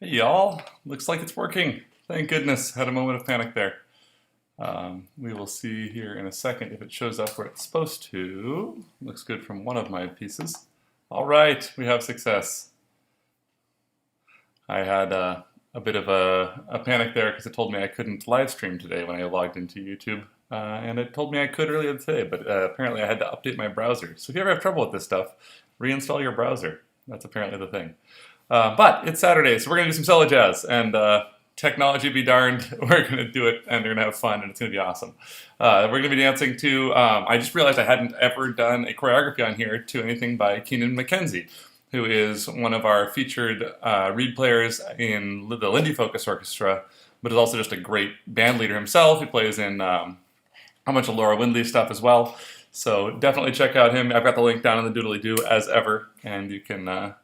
Hey y'all, looks like it's working. Thank goodness, had a moment of panic there. We will see here in a second if it shows up where it's supposed to. Looks good from one of my pieces. All right, we have success. I had a bit of a panic there because it told me I couldn't live stream today when I logged into YouTube. And it told me I could earlier today, but apparently I had to update my browser. So if you ever have trouble with this stuff, reinstall your browser. That's apparently the thing. But it's Saturday, so we're going to do some solo jazz, and technology be darned, we're going to do it, and we're going to have fun, and it's going to be awesome. We're going to be dancing to, I just realized I hadn't ever done a choreography on here to anything by Keenan McKenzie, who is one of our featured reed players in the Lindy Focus Orchestra, but is also just a great band leader himself. He plays in a bunch of Laura Windley stuff as well, so definitely check out him. I've got the link down in the doodly-doo as ever, and you can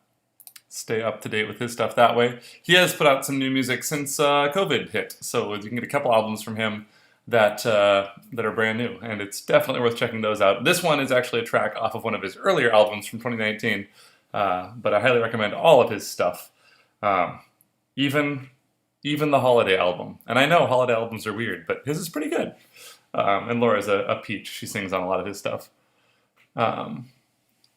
stay up to date with his stuff that way. He has put out some new music since COVID hit, so you can get a couple albums from him that are brand new, and it's definitely worth checking those out. This one is actually a track off of one of his earlier albums from 2019, but I highly recommend all of his stuff, even the holiday album. And I know holiday albums are weird, but his is pretty good. And Laura's a peach. She sings on a lot of his stuff.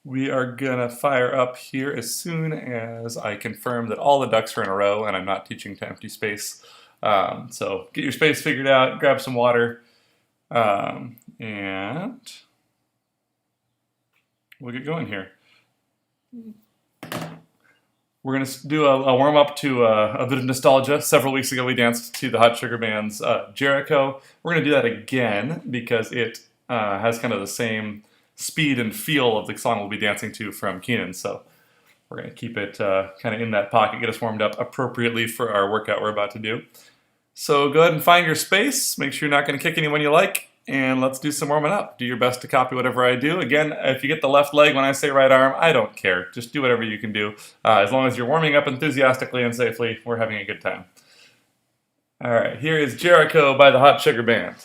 We are gonna fire up here as soon as I confirm that all the ducks are in a row and I'm not teaching to empty space. So get your space figured out, grab some water, and we'll get going here. We're going to do a warm-up to a bit of nostalgia. Several weeks ago we danced to the Hot Sugar Band's Jericho. We're going to do that again because it has kind of the same speed and feel of the song we'll be dancing to from Keenan. So we're going to keep it kind of in that pocket, get us warmed up appropriately for our workout we're about to do. So go ahead and find your space. Make sure you're not going to kick anyone you like. And let's do some warming up. Do your best to copy whatever I do. Again, if you get the left leg when I say right arm, I don't care. Just do whatever you can do. As long as you're warming up enthusiastically and safely, we're having a good time. All right, here is Jericho by the Hot Sugar Band.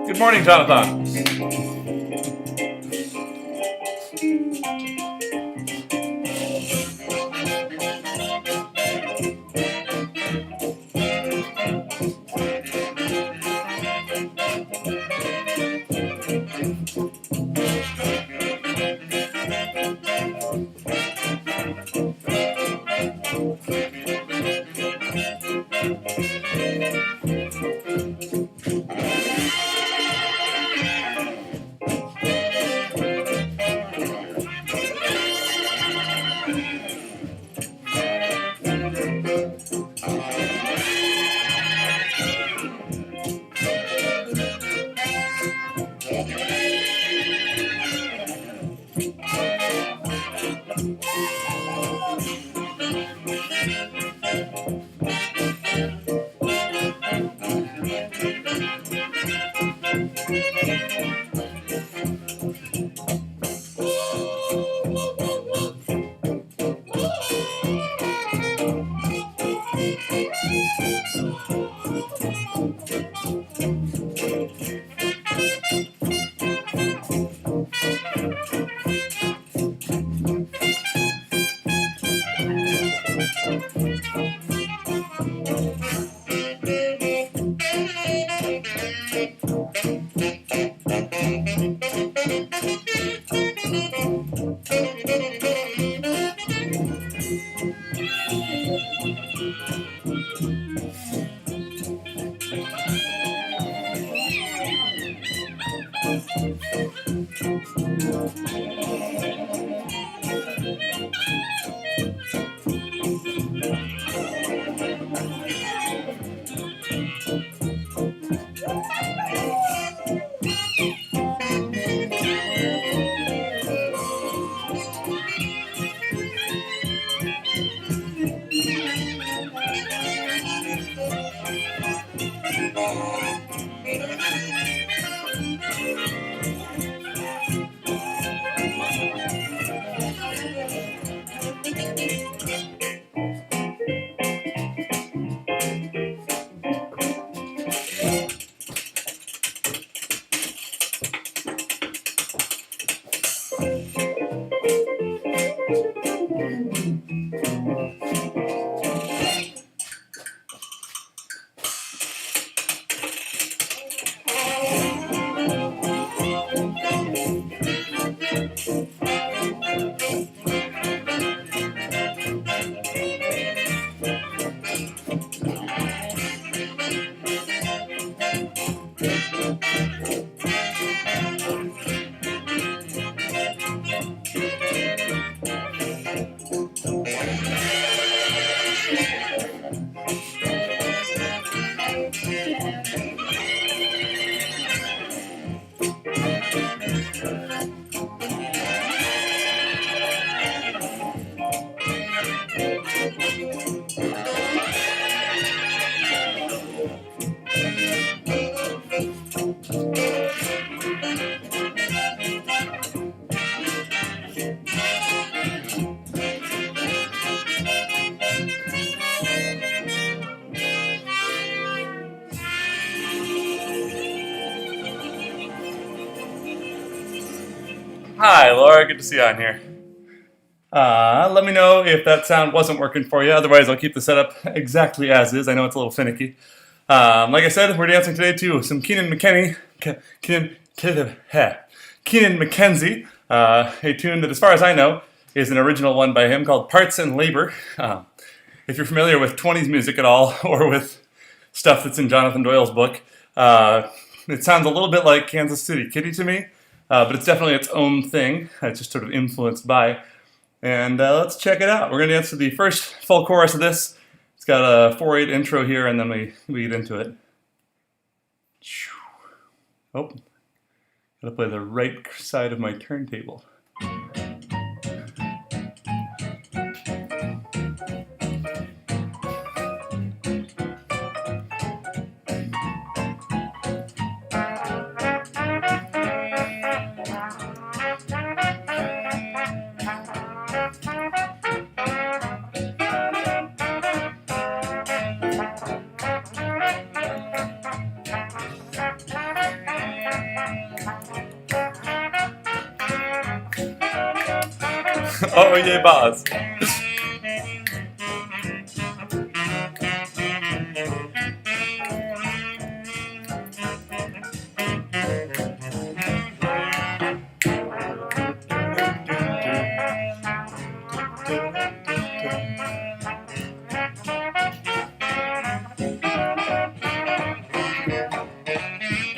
Good morning, Jonathan. Hi, Laura. Good to see you on here. Let me know if that sound wasn't working for you. Otherwise, I'll keep the setup exactly as is. I know it's a little finicky. Like I said, we're dancing today to some Keenan McKenzie, a tune that, as far as I know, is an original one by him called Parts and Labor. If you're familiar with 20s music at all, or with stuff that's in Jonathan Doyle's book, it sounds a little bit like Kansas City Kitty to me, but it's definitely its own thing. It's just sort of influenced by. And let's check it out. We're going to dance to the first full chorus of this. It's got a 4/8 intro here, and then we get into it. Oh, gotta play the right side of my turntable. Oh, yay, boss.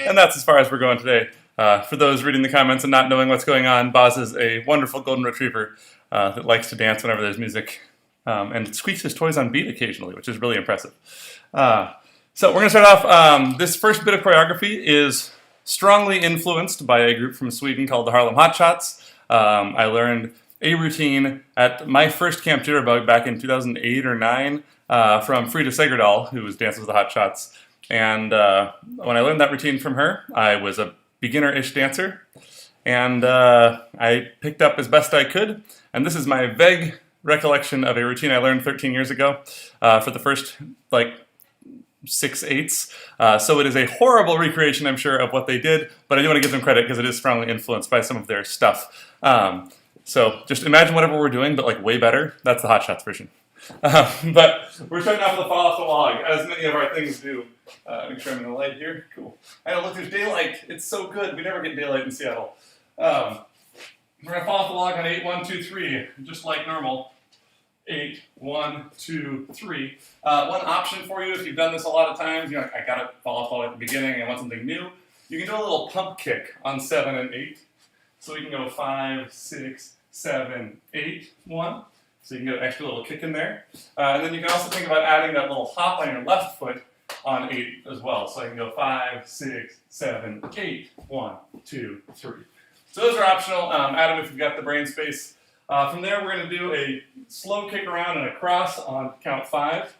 And that's as far as we're going today. For those reading the comments and not knowing what's going on, Boz is a wonderful golden retriever that likes to dance whenever there's music and squeaks his toys on beat occasionally, which is really impressive. So we're going to start off. This first bit of choreography is strongly influenced by a group from Sweden called the Harlem Hotshots. I learned a routine at my first Camp Jitterbug back in 2008 or 9 from Frida Segerdal, who was Dances with the Hotshots. And when I learned that routine from her, I was a beginner-ish dancer, and I picked up as best I could. And this is my vague recollection of a routine I learned 13 years ago for the first, 6/8. So it is a horrible recreation, I'm sure, of what they did, but I do want to give them credit because it is strongly influenced by some of their stuff. So just imagine whatever we're doing, but way better. That's the Hot Shots version. But we're starting off with a fall off the log, as many of our things do. Make sure I'm in the light here. Cool. I know, look, there's daylight. It's so good. We never get daylight in Seattle. We're going to fall off the log on 8, 1, 2, 3, just like normal. 8, 1, 2, 3. One option for you, if you've done this a lot of times, you're like, I got to fall off the log at the beginning, I want something new. You can do a little pump kick on 7 and 8. So we can go 5, 6, 7, 8, 1. So you can get an extra little kick in there. And then you can also think about adding that little hop on your left foot on 8 as well. So I can go 5, 6, 7, 8, 1, 2, 3. So those are optional. Add them if you've got the brain space. From there, we're going to do a slow kick around and a cross on count 5.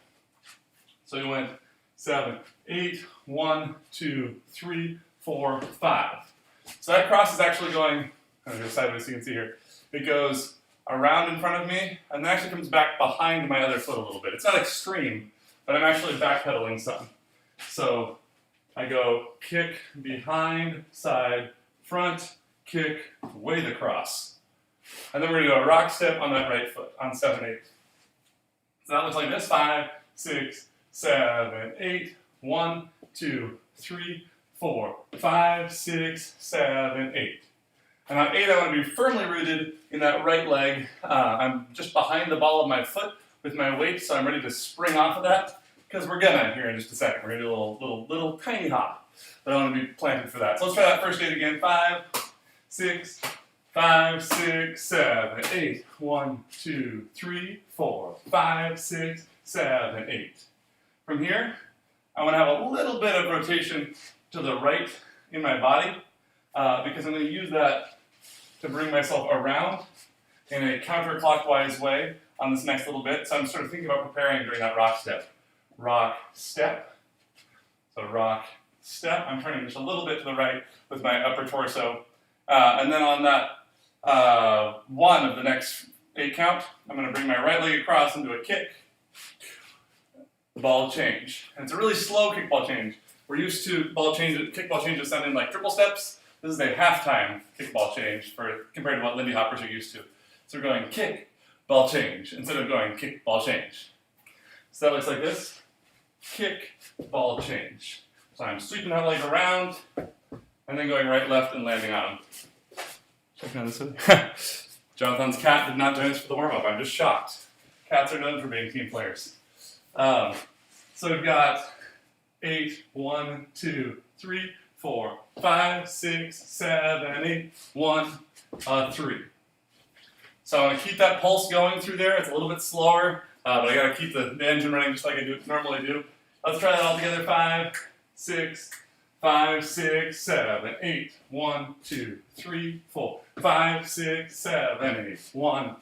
So we went 7, 8, 1, 2, 3, 4, 5. So that cross is actually going, I'm going to go sideways so you can see here. It goes around in front of me, and then actually comes back behind my other foot a little bit. It's not extreme, but I'm actually backpedaling some. So I go kick, behind, side, front, kick, way the cross. And then we're going to do a rock step on that right foot on 7, 8. So that looks like this: 5, 6, 7, 8, 1, 2, 3, 4, 5, 6, 7, 8. And on 8, I want to be firmly rooted in that right leg. I'm just behind the ball of my foot with my weight, so I'm ready to spring off of that, because we're gonna here in just a second. We're gonna do a little tiny hop. but I want to be planted for that. So let's try that first 8 again. 5, 6, 5, 6, 7, 8. 1, 2, 3, 4, 5, 6, 7, 8. From here, I want to have a little bit of rotation to the right in my body because I'm going to use that to bring myself around in a counterclockwise way on this next little bit. So I'm sort of thinking about preparing during that rock step. Rock, step. So rock, step. I'm turning just a little bit to the right with my upper torso. And then on that 1 of the next 8 count, I'm going to bring my right leg across into a kick. Ball change. And it's a really slow kickball change. We're used to kickball changes sounding like triple steps. This is a half-time kickball change compared to what Lindy Hoppers are used to. So we're going kick, ball change, instead of going kick, ball change. So that looks like this. Kick, ball change. So I'm sweeping that leg around, and then going right, left, and landing on him. Checking on this one. Jonathan's cat did not join us for the warm-up. I'm just shocked. Cats are known for being team players. So we've got 8, 1, 2, 3, 4, 5, 6, 7, 8, 1, 3. So I want to keep that pulse going through there. It's a little bit slower, but I got to keep the engine running just like I normally do. Let's try that all together. 5, 6, 5, 6, 7, 8, 1, 2, 3, 4, 5, 6, 7, 8, 1,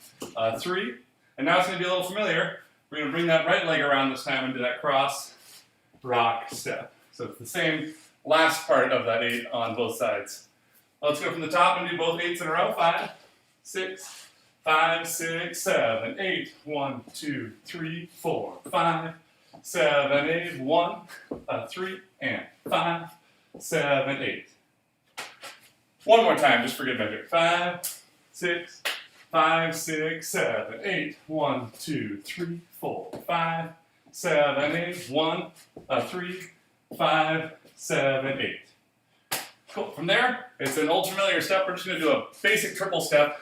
3. And now it's going to be a little familiar. We're going to bring that right leg around this time into that cross, rock, step. So it's the same last part of that 8 on both sides. Let's go from the top and do both 8s in a row. 5, 6, 5, 6, 7, 8. 1, 2, 3, 4, 5, 7, 8. 1, 3, and 5, 7, 8. One more time, just for good measure. 5, 6, 5, 6, 7, 8. 1, 2, 3, 4, 5, 7, 8. 1, 3, 5, 7, 8. Cool. From there, it's an old familiar step. We're just going to do a basic triple step.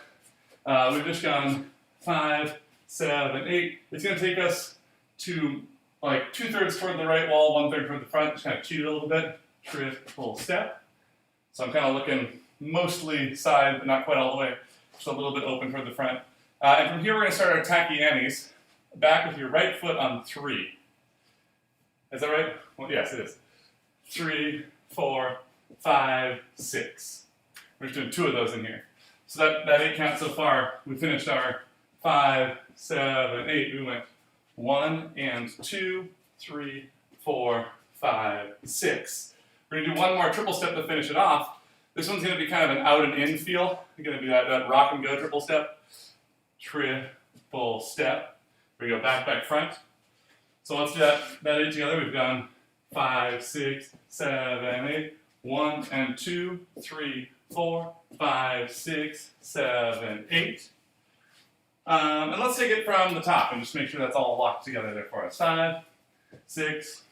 We've just gone 5, 7, 8. It's going to take us to like 2/3 toward the right wall, 1/3 toward the front. Just kind of cheat it a little bit. Triple step. So I'm kind of looking mostly side, but not quite all the way. Just a little bit open toward the front. And from here, we're going to start our tacky annies. Back with your right foot on 3. Is that right? Well, yes, it is. 3, 4, 5, 6. We're just doing 2 of those in here. So that 8 count so far, we finished our 5, 7, 8. We went 1 and 2, 3, 4, 5, 6. We're going to do one more triple step to finish it off. This one's going to be kind of an out and in feel. It's going to be that rock and go triple step. Triple step. We go back, back, front. So let's do that 8 together. We've gone 5, 6, 7, 8. 1 and 2, 3, 4, 5, 6, 7, 8. And let's take it from the top and just make sure that's all locked together there for us. 5, 6,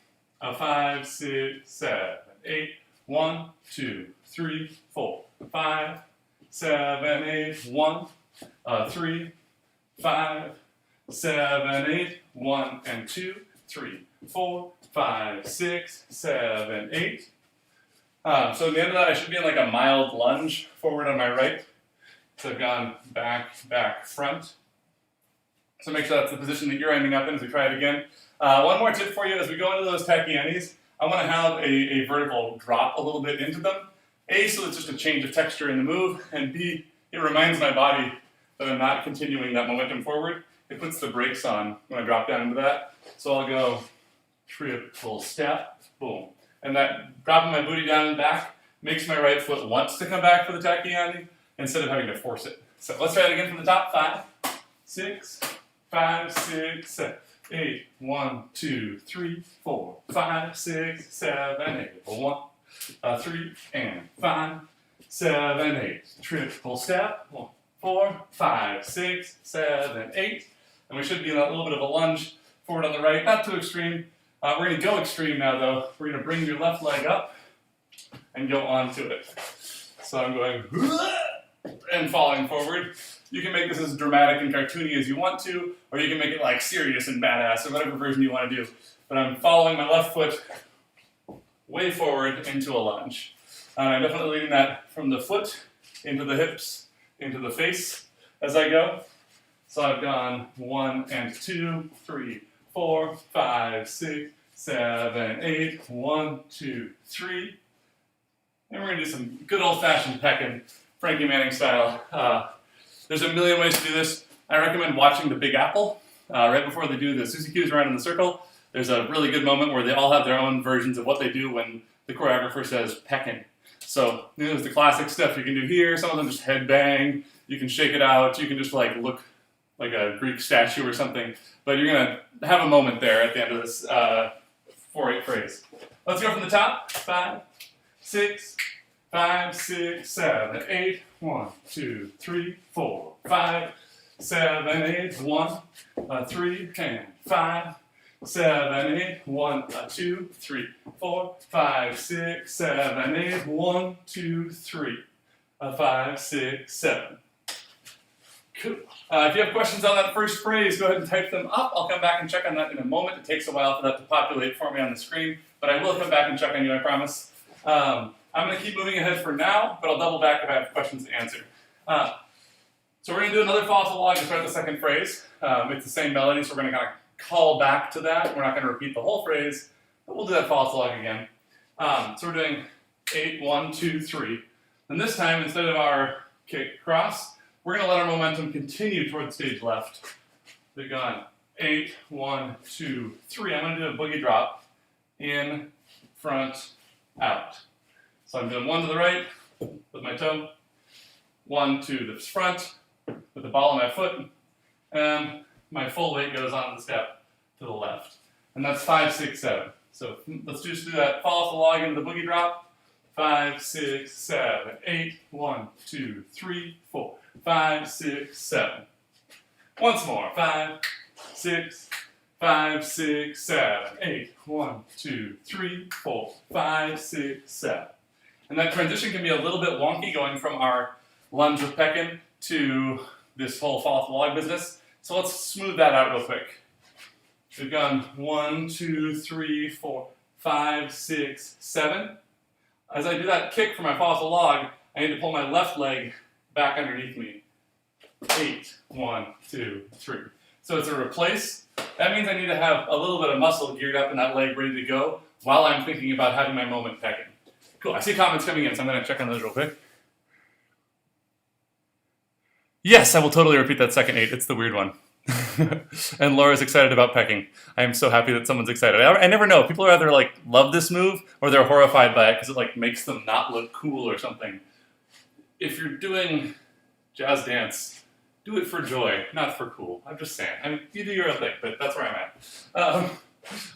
5, 6, 7, 8. 1, 2, 3, 4, 5, 7, 8. 1, 3, 5, 7, 8. 1 and 2, 3, 4, 5, 6, 7, 8. So at the end of that, I should be in like a mild lunge forward on my right. So I've gone back, back, front. So make sure that's the position that you're ending up in as we try it again. One more tip for you as we go into those tacky annies. I want to have a vertical drop a little bit into them. A, so it's just a change of texture in the move, and B, it reminds my body that I'm not continuing that momentum forward. It puts the brakes on when I drop down into that. So I'll go triple step, boom. And that dropping my booty down and back makes my right foot want to come back for the tacky annie instead of having to force it. So let's try it again from the top. 5, 6, 5, 6, 7, 8. 1, 2, 3, 4, 5, 6, 7, 8. 1, 3, and 5, 7, 8. Triple step. 1, 4, 5, 6, 7, 8. And we should be in a little bit of a lunge forward on the right, not too extreme. We're going to go extreme now, though. We're going to bring your left leg up and go onto it. So I'm going and falling forward. You can make this as dramatic and cartoony as you want to, or you can make it like serious and badass, or whatever version you want to do. But I'm following my left foot way forward into a lunge. I'm definitely leading that from the foot into the hips, into the face as I go. So I've gone 1 and 2, 3, 4, 5, 6, 7, 8. 1, 2, 3. And we're going to do some good old-fashioned pecking, Frankie Manning style. There's a million ways to do this. I recommend watching The Big Apple right before they do the Susie Q's around in the circle. There's a really good moment where they all have their own versions of what they do when the choreographer says pecking. So there's the classic stuff you can do here. Some of them just head bang. You can shake it out. You can just like look like a Greek statue or something. But you're going to have a moment there at the end of this 4/8 phrase. Let's go from the top. 5, 6, 5, 6, 7, 8. 1, 2, 3, 4, 5, 7, 8. 1, 3, and 5, 7, 8. 1, 2, 3, 4, 5, 6, 7, 8. 1, 2, 3, 5, 6, 7. Cool. If you have questions on that first phrase, go ahead and type them up. I'll come back and check on that in a moment. It takes a while for that to populate for me on the screen, but I will come back and check on you, I promise. I'm going to keep moving ahead for now, but I'll double back if I have questions to answer. So we're going to do another follow log to start the second phrase. It's the same melody, so we're going to kind of call back to that. We're not going to repeat the whole phrase, but we'll do that follow log again. So we're doing 8, 1, 2, 3. And this time, instead of our kick cross, we're going to let our momentum continue toward stage left. We've gone 8, 1, 2, 3. I'm going to do a boogie drop. In, front, out. So I'm doing 1 to the right with my toe, 1 to the front with the ball of my foot, and my full weight goes on the step to the left. And that's 5, 6, 7. So let's just do that. Follow the log into the boogie drop. 5, 6, 7, 8. 1, 2, 3, 4. 5, 6, 7. Once more. 5, 6, 5, 6, 7, 8. 1, 2, 3, 4. 5, 6, 7. And that transition can be a little bit wonky going from our lunge with pecking to this whole follow the log business. So let's smooth that out real quick. We've gone 1, 2, 3, 4, 5, 6, 7. As I do that kick for my follow the log, I need to pull my left leg back underneath me. 8, 1, 2, 3. So it's a replace. That means I need to have a little bit of muscle geared up in that leg ready to go while I'm thinking about having my moment pecking. Cool, I see comments coming in, so I'm going to check on those real quick. Yes, I will totally repeat that second 8. It's the weird one. And Laura's excited about pecking. I am so happy that someone's excited. I never know. People are either like love this move or they're horrified by it because it like makes them not look cool or something. If you're doing jazz dance, do it for joy, not for cool. I'm just saying. I mean, you do your own thing, but that's where I'm at.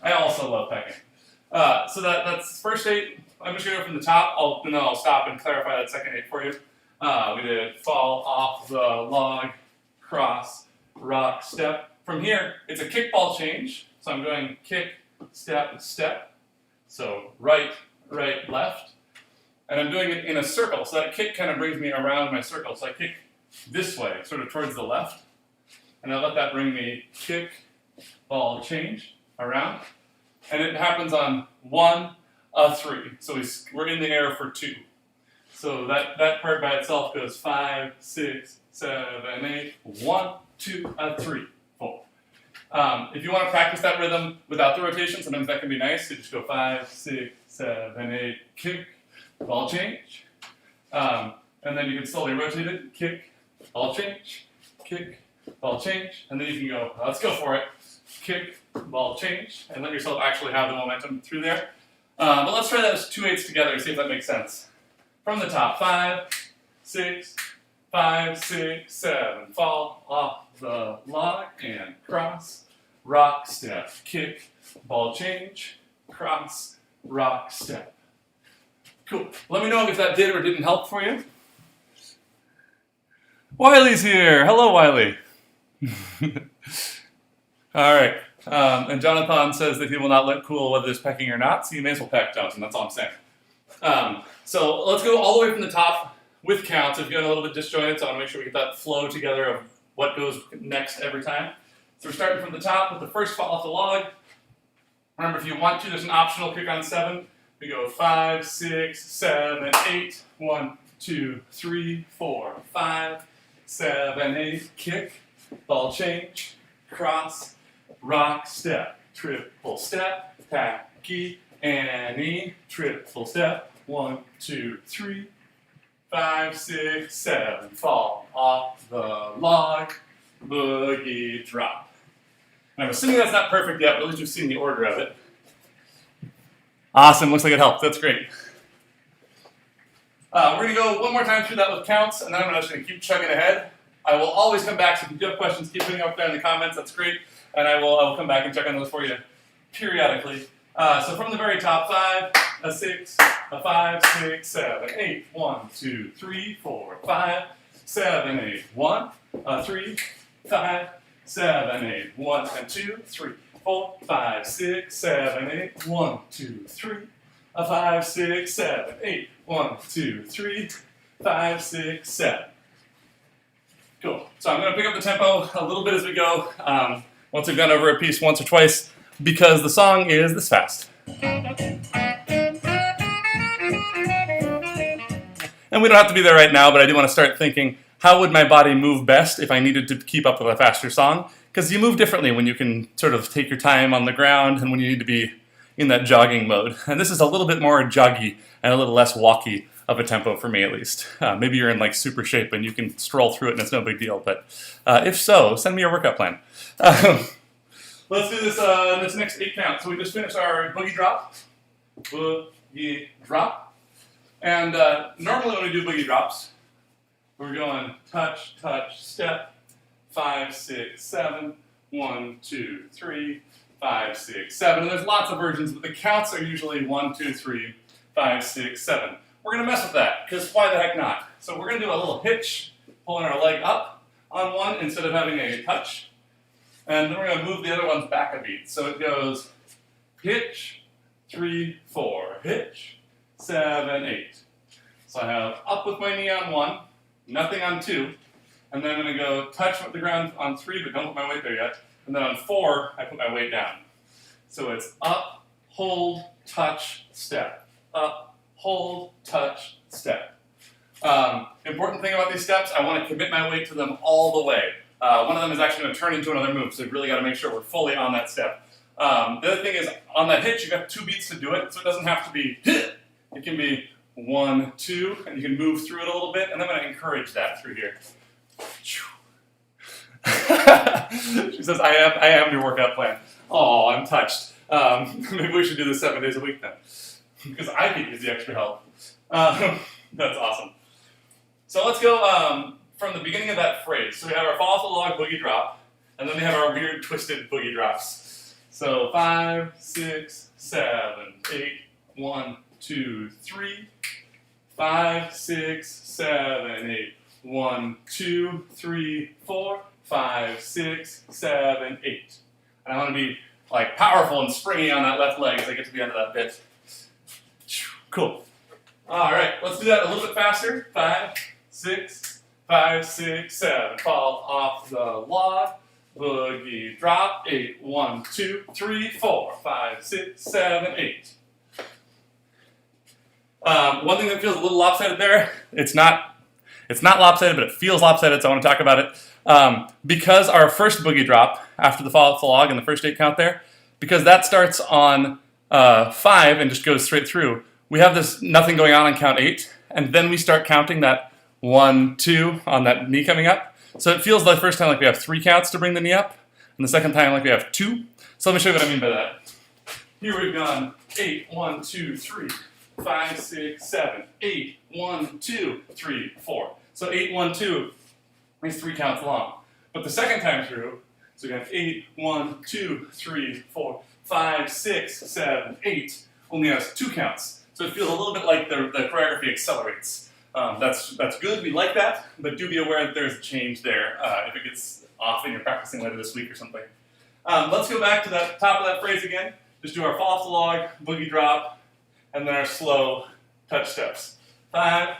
I also love pecking. So that's first 8. I'm just going to go from the top, and then I'll stop and clarify that second 8 for you. We did fall off the log, cross, rock, step. From here, it's a kickball change. So I'm going kick, step, step. So right, right, left. And I'm doing it in a circle. So that kick kind of brings me around my circle. So I kick this way, sort of towards the left. And I let that bring me kick, ball, change, around. And it happens on 1, 3. So we're in the air for 2. So that part by itself goes 5, 6, 7, 8. 1, 2, 3, 4. If you want to practice that rhythm without the rotation, sometimes that can be nice. So just go 5, 6, 7, 8, kick, ball, change. And then you can slowly rotate it. Kick, ball, change, kick, ball, change. And then you can go, let's go for it. Kick, ball, change, and let yourself actually have the momentum through there. But let's try that as 2 8s together, see if that makes sense. From the top, 5, 6, 5, 6, 7. Fall off the log and cross, rock, step, kick, ball, change, cross, rock, step. Cool. Let me know if that did or didn't help for you. Wiley's here. Hello, Wiley. All right. And Jonathan says that he will not look cool whether it's pecking or not, so you may as well peck, Jonathan. That's all I'm saying. So let's go all the way from the top with counts. If you're a little bit disjointed, so I want to make sure we get that flow together of what goes next every time. So we're starting from the top with the first fall off the log. Remember, if you want to, there's an optional kick on 7. We go 5, 6, 7, 8. 1, 2, 3, 4, 5, 7, 8. Kick, ball change, cross, rock, step, triple step, tacky, Annie, triple step. 1, 2, 3, 5, 6, 7. Fall off the log, boogie drop. And I'm assuming that's not perfect yet, but at least you've seen the order of it. Awesome, looks like it helped. That's great. We're going to go one more time through that with counts, and then I'm just going to keep chugging ahead. I will always come back, so if you do have questions, keep putting them up there in the comments. That's great. And I will come back and check on those for you periodically. So from the very top, 5, a 6, a 5, 6, 7, 8. 1, 2, 3, 4, 5, 7, 8. 1, 3, 5, 7, 8. 1 and 2, 3, 4, 5, 6, 7, 8. 1, 2, 3, a 5, 6, 7, 8. 1, 2, 3, 5, 6, 7. Cool. So I'm going to pick up the tempo a little bit as we go. Once we've gone over a piece once or twice, because the song is this fast. And we don't have to be there right now, but I do want to start thinking, how would my body move best if I needed to keep up with a faster song? Because you move differently when you can sort of take your time on the ground and when you need to be in that jogging mode. And this is a little bit more joggy and a little less walky of a tempo for me, at least. Maybe you're in like super shape and you can stroll through it and it's no big deal, but if so, send me your workout plan. Let's do this next 8 count. So we just finished our boogie drop. Boogie drop. And normally when we do boogie drops, we're going touch, touch, step, 5, 6, 7, 1, 2, 3, 5, 6, 7. And there's lots of versions, but the counts are usually 1, 2, 3, 5, 6, 7. We're going to mess with that, because why the heck not? So we're going to do a little hitch, pulling our leg up on one instead of having a touch. And then we're going to move the other ones back a beat. So it goes hitch, 3, 4, hitch, 7, 8. So I have up with my knee on 1, nothing on 2, and then I'm going to go touch with the ground on 3, but don't put my weight there yet. And then on 4, I put my weight down. So it's up, hold, touch, step. Up, hold, touch, step. Important thing about these steps, I want to commit my weight to them all the way. One of them is actually going to turn into another move, so you've really got to make sure we're fully on that step. The other thing is, on that hitch, you've got 2 beats to do it, so it doesn't have to be hit. It can be 1, 2, and you can move through it a little bit, and I'm going to encourage that through here. She says, I am your workout plan. Oh, I'm touched. Maybe we should do this 7 days a week then, because I could use the extra help. That's awesome. So let's go from the beginning of that phrase. So we have our fall off the log boogie drop, and then we have our weird twisted boogie drops. So 5, 6, 7, 8, 1, 2, 3, 5, 6, 7, 8, 1, 2, 3, 4, 5, 6, 7, 8. And I want to be like powerful and springy on that left leg as I get to the end of that bit. Cool. All right, let's do that a little bit faster. 5, 6, 5, 6, 7. Fall off the log. Boogie drop. 8, 1, 2, 3, 4, 5, 6, 7, 8. One thing that feels a little lopsided there, it's not lopsided, but it feels lopsided, so I want to talk about it. Because our first boogie drop, after the fall off the log and the first 8 count there, because that starts on 5 and just goes straight through, we have this nothing going on count 8, and then we start counting that 1, 2 on that knee coming up. So it feels the first time like we have 3 counts to bring the knee up, and the second time like we have 2. So let me show you what I mean by that. Here we've gone 8, 1, 2, 3, 5, 6, 7, 8, 1, 2, 3, 4. So 8, 1, 2 is 3 counts long. But the second time through, so we have 8, 1, 2, 3, 4, 5, 6, 7, 8, only has 2 counts. So it feels a little bit like the choreography accelerates. That's good, we like that, but do be aware that there's a change there if it gets off and you're practicing later this week or something. Let's go back to the top of that phrase again. Just do our fall off the log, boogie drop, and then our slow touch steps. 5,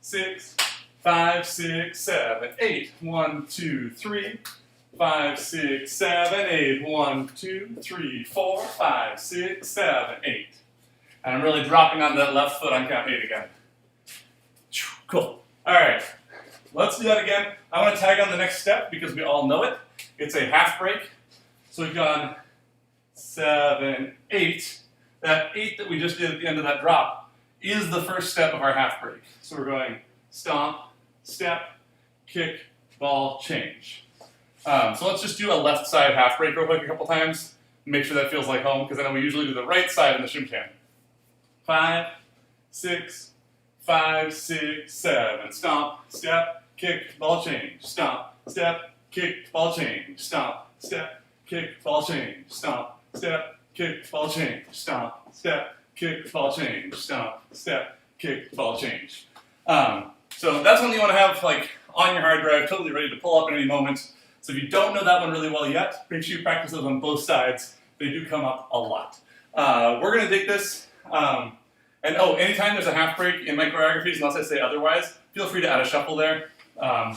6, 5, 6, 7, 8. 1, 2, 3, 5, 6, 7, 8. 1, 2, 3, 4, 5, 6, 7, 8. And I'm really dropping on that left foot on count 8 again. Cool. All right, let's do that again. I want to tag on the next step because we all know it. It's a half break. So we've gone 7, 8. That 8 that we just did at the end of that drop is the first step of our half break. So we're going stomp, step, kick, ball, change. So let's just do a left side half break real quick a couple times. Make sure that feels like home, because I know we usually do the right side in the Shimkan. 5, 6, 5, 6, 7. Stomp, step, kick, ball, change. Stomp, step, kick, ball, change. Stomp, step, kick, ball, change. Stomp, step, kick, ball, change. Stomp, step, kick, ball, change. Stomp, step, kick, ball, change. So that's one you want to have like on your hard drive, totally ready to pull up at any moment. So if you don't know that one really well yet, make sure you practice those on both sides. They do come up a lot. We're going to take this, and anytime there's a half break in my choreographies, unless I say otherwise, feel free to add a shuffle there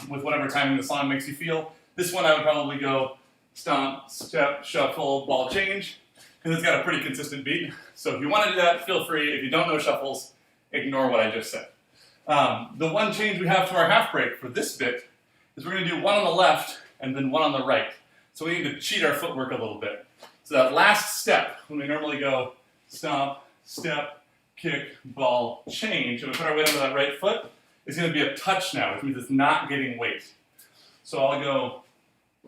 with whatever timing the song makes you feel. This one I would probably go stomp, step, shuffle, ball, change, because it's got a pretty consistent beat. So if you want to do that, feel free. If you don't know shuffles, ignore what I just said. The one change we have to our half break for this bit is we're going to do one on the left and then one on the right. So we need to cheat our footwork a little bit. So that last step, when we normally go stomp, step, kick, ball, change, and we put our weight onto that right foot, is going to be a touch now, which means it's not getting weight. So I'll go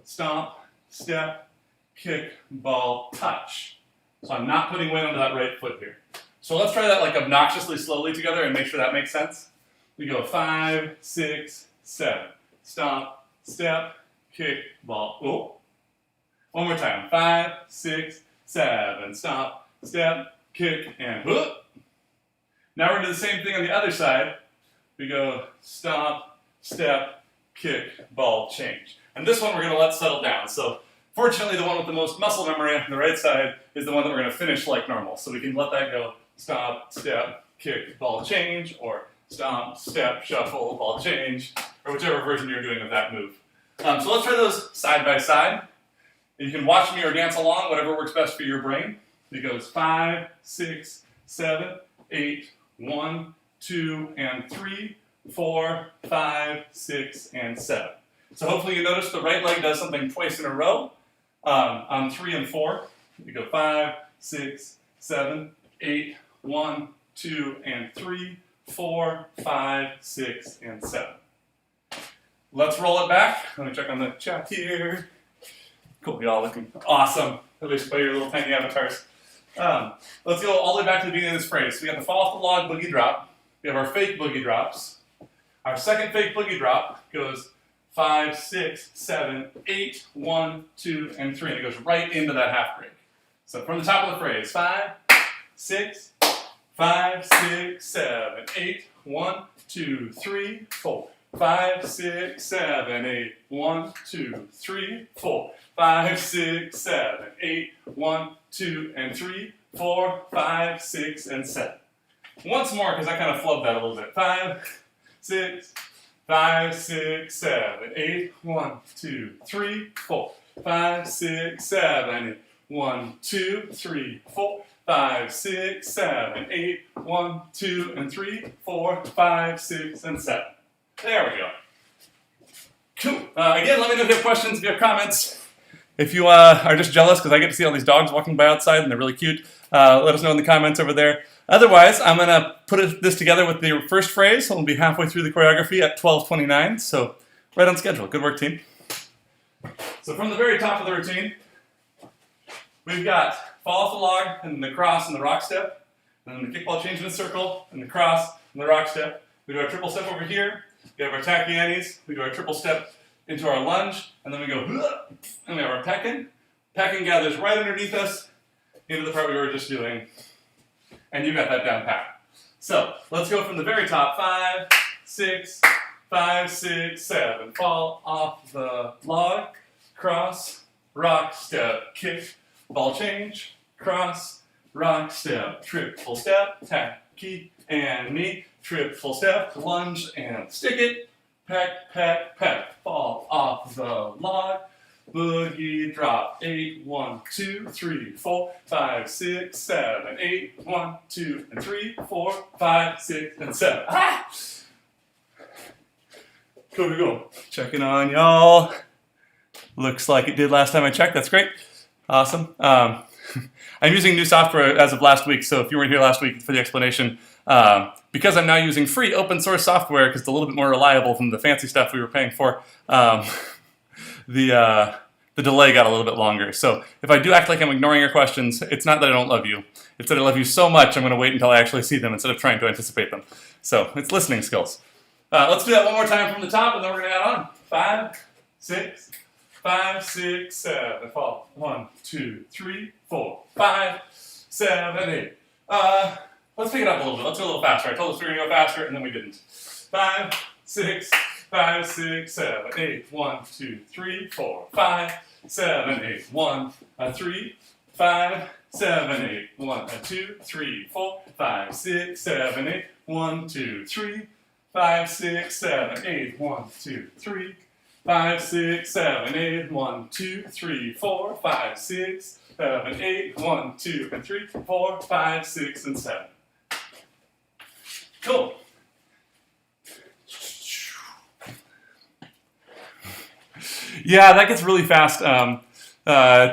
stomp, step, kick, ball, touch. So I'm not putting weight onto that right foot here. So let's try that like obnoxiously slowly together and make sure that makes sense. We go 5, 6, 7. Stomp, step, kick, ball. Oh. One more time. 5, 6, 7. Stomp, step, kick, and whoop. Now we're going to do the same thing on the other side. We go stomp, step, kick, ball, change. And this one we're going to let settle down. So fortunately, the one with the most muscle memory on the right side is the one that we're going to finish like normal. So we can let that go stomp, step, kick, ball, change, or stomp, step, shuffle, ball, change, or whichever version you're doing of that move. So let's try those side by side. You can watch me or dance along, whatever works best for your brain. It goes 5, 6, 7, 8, 1, 2, and 3, 4, 5, 6, and 7. So hopefully you notice the right leg does something twice in a row. On 3 and 4, we go 5, 6, 7, 8, 1, 2, and 3, 4, 5, 6, and 7. Let's roll it back. Let me check on the chat here. Cool, y'all looking awesome, at least by your little tiny avatars. Let's go all the way back to the beginning of this phrase. We got the fall off the log boogie drop. We have our fake boogie drops. Our second fake boogie drop goes 5, 6, 7, 8, 1, 2, and 3. And it goes right into that half break. So from the top of the phrase, 5, 6, 5, 6, 7, 8, 1, 2, 3, 4. 5, 6, 7, 8, 1, 2, 3, 4. 5, 6, 7, 8, 1, 2, and 3, 4, 5, 6, and 7. Once more, because I kind of flubbed that a little bit. 5, 6, 5, 6, 7, 8, 1, 2, 3, 4. 5, 6, 7, 8, 1, 2, 3, 4. 5, 6, 7, 8, 1, 2, and 3, 4, 5, 6, and 7. There we go. Cool. Again, let me know if you have questions, if you have comments. If you are just jealous because I get to see all these dogs walking by outside and they're really cute, let us know in the comments over there. Otherwise, I'm going to put this together with the first phrase. So we'll be halfway through the choreography at 12:29. So right on schedule. Good work, team. So from the very top of the routine, we've got fall off the log and the cross and the rock step. And then the kickball change in a circle and the cross and the rock step. We do our triple step over here. We have our tacky annies. We do our triple step into our lunge. And then we go, and we have our pecking. Pecking gathers right underneath us into the part we were just doing. And you got that down pat. So let's go from the very top. 5, 6, 5, 6, 7. Fall off the log. Cross, rock, step, kick, ball change, cross, rock, step, triple step, tacky, and knee, triple step, lunge, and stick it, peck, peck, peck, fall off the log, boogie, drop. 8, 1, 2, 3, 4, 5, 6, 7, 8, 1, 2, and 3, 4, 5, 6, and 7. Ah! Go. Checking on y'all. Looks like it did last time I checked. That's great. Awesome. I'm using new software as of last week, so if you weren't here last week for the explanation, because I'm now using free open source software, because it's a little bit more reliable than the fancy stuff we were paying for, the delay got a little bit longer. So if I do act like I'm ignoring your questions, it's not that I don't love you. It's that I love you so much I'm going to wait until I actually see them instead of trying to anticipate them. So it's listening skills. Let's do that one more time from the top, and then we're going to add on. 5, 6, 5, 6, 7. Fall. 1, 2, 3, 4, 5, 7, 8. Let's pick it up a little bit. Let's go a little faster. I told us we were going to go faster, and then we didn't. 5, 6, 5, 6, 7, 8. 1, 2, 3, 4, 5, 7, 8. 1, 3, 5, 7, 8. 1, 2, 3, 4, 5, 6, 7, 8. 1, 2, 3, 5, 6, 7, 8. 1, 2, 3, 5, 6, 7, 8. 1, 2, 3, 4, 5, 6, 7, 8. 1, 2, and 3, 4, 5, 6, and 7. Cool. Yeah, that gets really fast.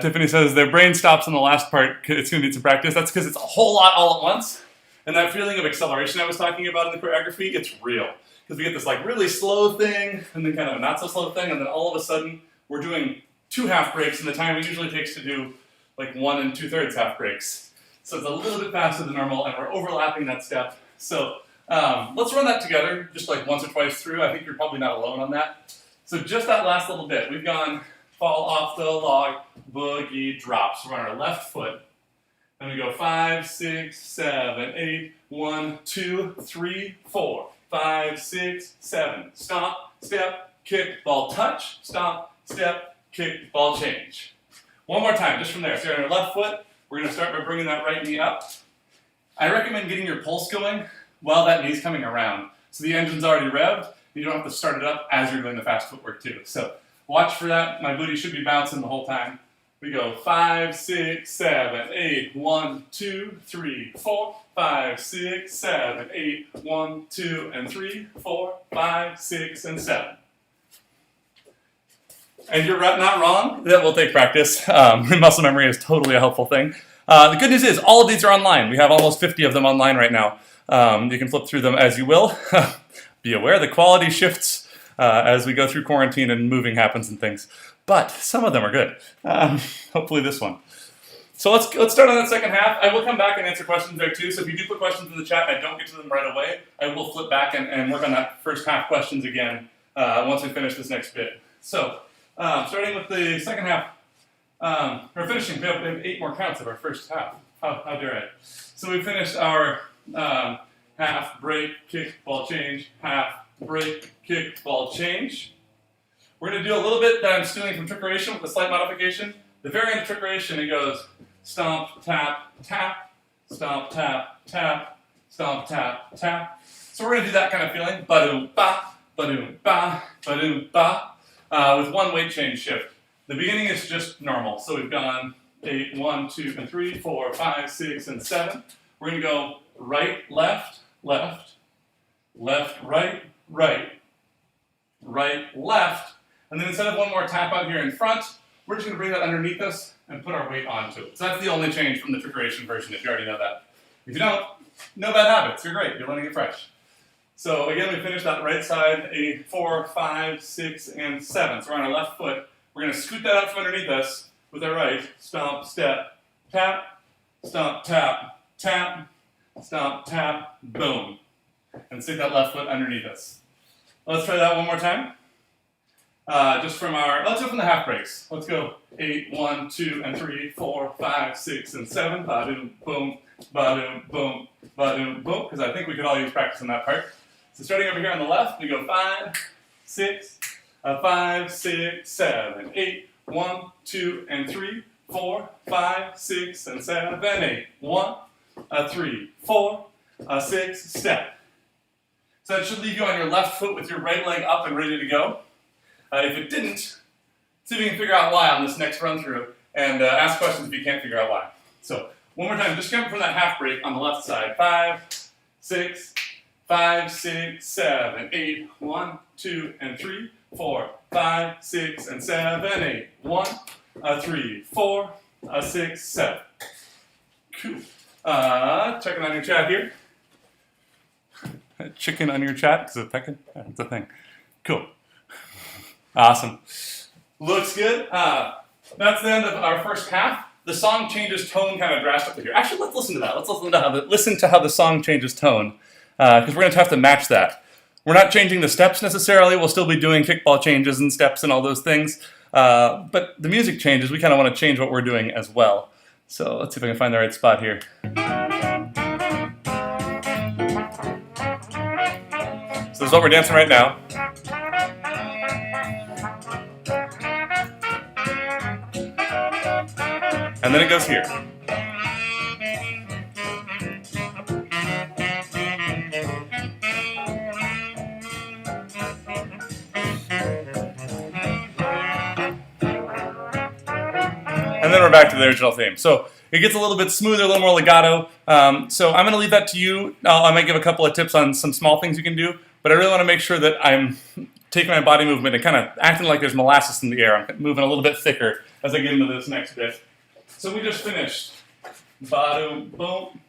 Tiffany says their brain stops on the last part. It's going to need some practice. That's because it's a whole lot all at once. And that feeling of acceleration I was talking about in the choreography, it's real. Because we get this like really slow thing, and then kind of a not so slow thing, and then all of a sudden we're doing 2 half breaks in the time it usually takes to do like 1 2/3 half breaks. So it's a little bit faster than normal, and we're overlapping that step. So let's run that together just like once or twice through. I think you're probably not alone on that. So just that last little bit, we've gone fall off the log, boogie, drop. So we're on our left foot. Then we go 5, 6, 7, 8, 1, 2, 3, 4, 5, 6, 7. Stomp, step, kick, ball, touch. Stomp, step, kick, ball, change. One more time, just from there. So you're on your left foot. We're going to start by bringing that right knee up. I recommend getting your pulse going while that knee's coming around. So the engine's already revved. You don't have to start it up as you're doing the fast footwork too. So watch for that. My booty should be bouncing the whole time. We go 5, 6, 7, 8, 1, 2, 3, 4, 5, 6, 7, 8, 1, 2, and 3, 4, 5, 6, and 7. And you're not wrong. That will take practice. Muscle memory is totally a helpful thing. The good news is all of these are online. We have almost 50 of them online right now. You can flip through them as you will. Be aware the quality shifts as we go through quarantine and moving happens and things. But some of them are good. Hopefully this one. So let's start on that second half. I will come back and answer questions there too. So if you do put questions in the chat and I don't get to them right away, I will flip back and work on that first half questions again once we finish this next bit. So starting with the second half, or finishing, we have 8 more counts of our first half. How dare I? So we finished our half, break, kick, ball, change, half, break, kick, ball, change. We're going to do a little bit that I'm stealing from trickeration with a slight modification. The very end of trickeration, it goes stomp, tap, tap, stomp, tap, tap, stomp, tap, tap. So we're going to do that kind of feeling. Ba-doom, ba, ba-doom, ba, ba-doom, ba, with one weight change shift. The beginning is just normal. So we've gone 8, 1, 2, and 3, 4, 5, 6, and 7. We're going to go right, left, left, left, right, right, right, left. And then instead of one more tap out here in front, we're just going to bring that underneath us and put our weight onto it. So that's the only change from the trickeration version, if you already know that. If you don't, no bad habits. You're great. You're learning it fresh. So again, we finished that right side, 8, 4, 5, 6, and 7. So we're on our left foot. We're going to scoot that out from underneath us with our right. Stomp, step, tap, stomp, tap, tap, stomp, tap, boom. And stick that left foot underneath us. Let's try that one more time. Let's go from the half breaks. Let's go 8, 1, 2, and 3, 4, 5, 6, and 7. Ba-doom, boom, ba-doom, boom, ba-doom, boom. Because I think we could all use practice on that part. So starting over here on the left, we go 5, 6, 5, 6, 7, 8, 1, 2, and 3, 4, 5, 6, and 7, 8. 1, 3, 4, 6, step. So that should leave you on your left foot with your right leg up and ready to go. If it didn't, see if you can figure out why on this next run through, and ask questions if you can't figure out why. So one more time, just count from that half break on the left side. 5, 6, 5, 6, 7, 8, 1, 2, and 3, 4, 5, 6, and 7, 8, 1, 3, 4, 6, 7. Cool. Checking on your chat here. Chicken on your chat? Is it pecking? Yeah, it's a thing. Cool. Awesome. Looks good. That's the end of our first half. The song changes tone kind of drastically here. Actually, let's listen to that. Let's listen to how the song changes tone, because we're going to have to match that. We're not changing the steps necessarily. We'll still be doing kickball changes and steps and all those things. But the music changes. We kind of want to change what we're doing as well. So let's see if I can find the right spot here. So this is what we're dancing right now. And then it goes here. And then we're back to the original theme. So it gets a little bit smoother, a little more legato. So I'm going to leave that to you. I might give a couple of tips on some small things you can do, but I really want to make sure that I'm taking my body movement and kind of acting like there's molasses in the air. I'm moving a little bit thicker as I get into this next bit. So we just finished. Ba-doom, boom,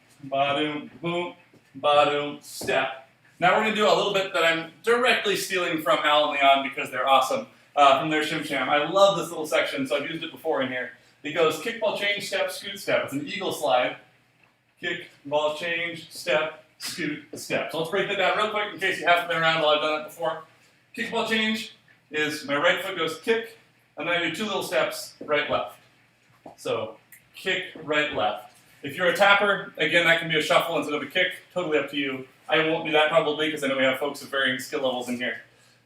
ba-doom, step. Now we're going to do a little bit that I'm directly stealing from Al and Leon because they're awesome, from their Shim Sham. I love this little section, so I've used it before in here. It goes kick, ball, change, step, scoot, step. It's an eagle slide. Kick, ball, change, step, scoot, step. So let's break that down real quick in case you haven't been around while I've done it before. Kick, ball, change is my right foot goes kick, and then I do 2 little steps, right, left. So kick, right, left. If you're a tapper, again, that can be a shuffle instead of a kick. Totally up to you. I won't do that probably because I know we have folks with varying skill levels in here.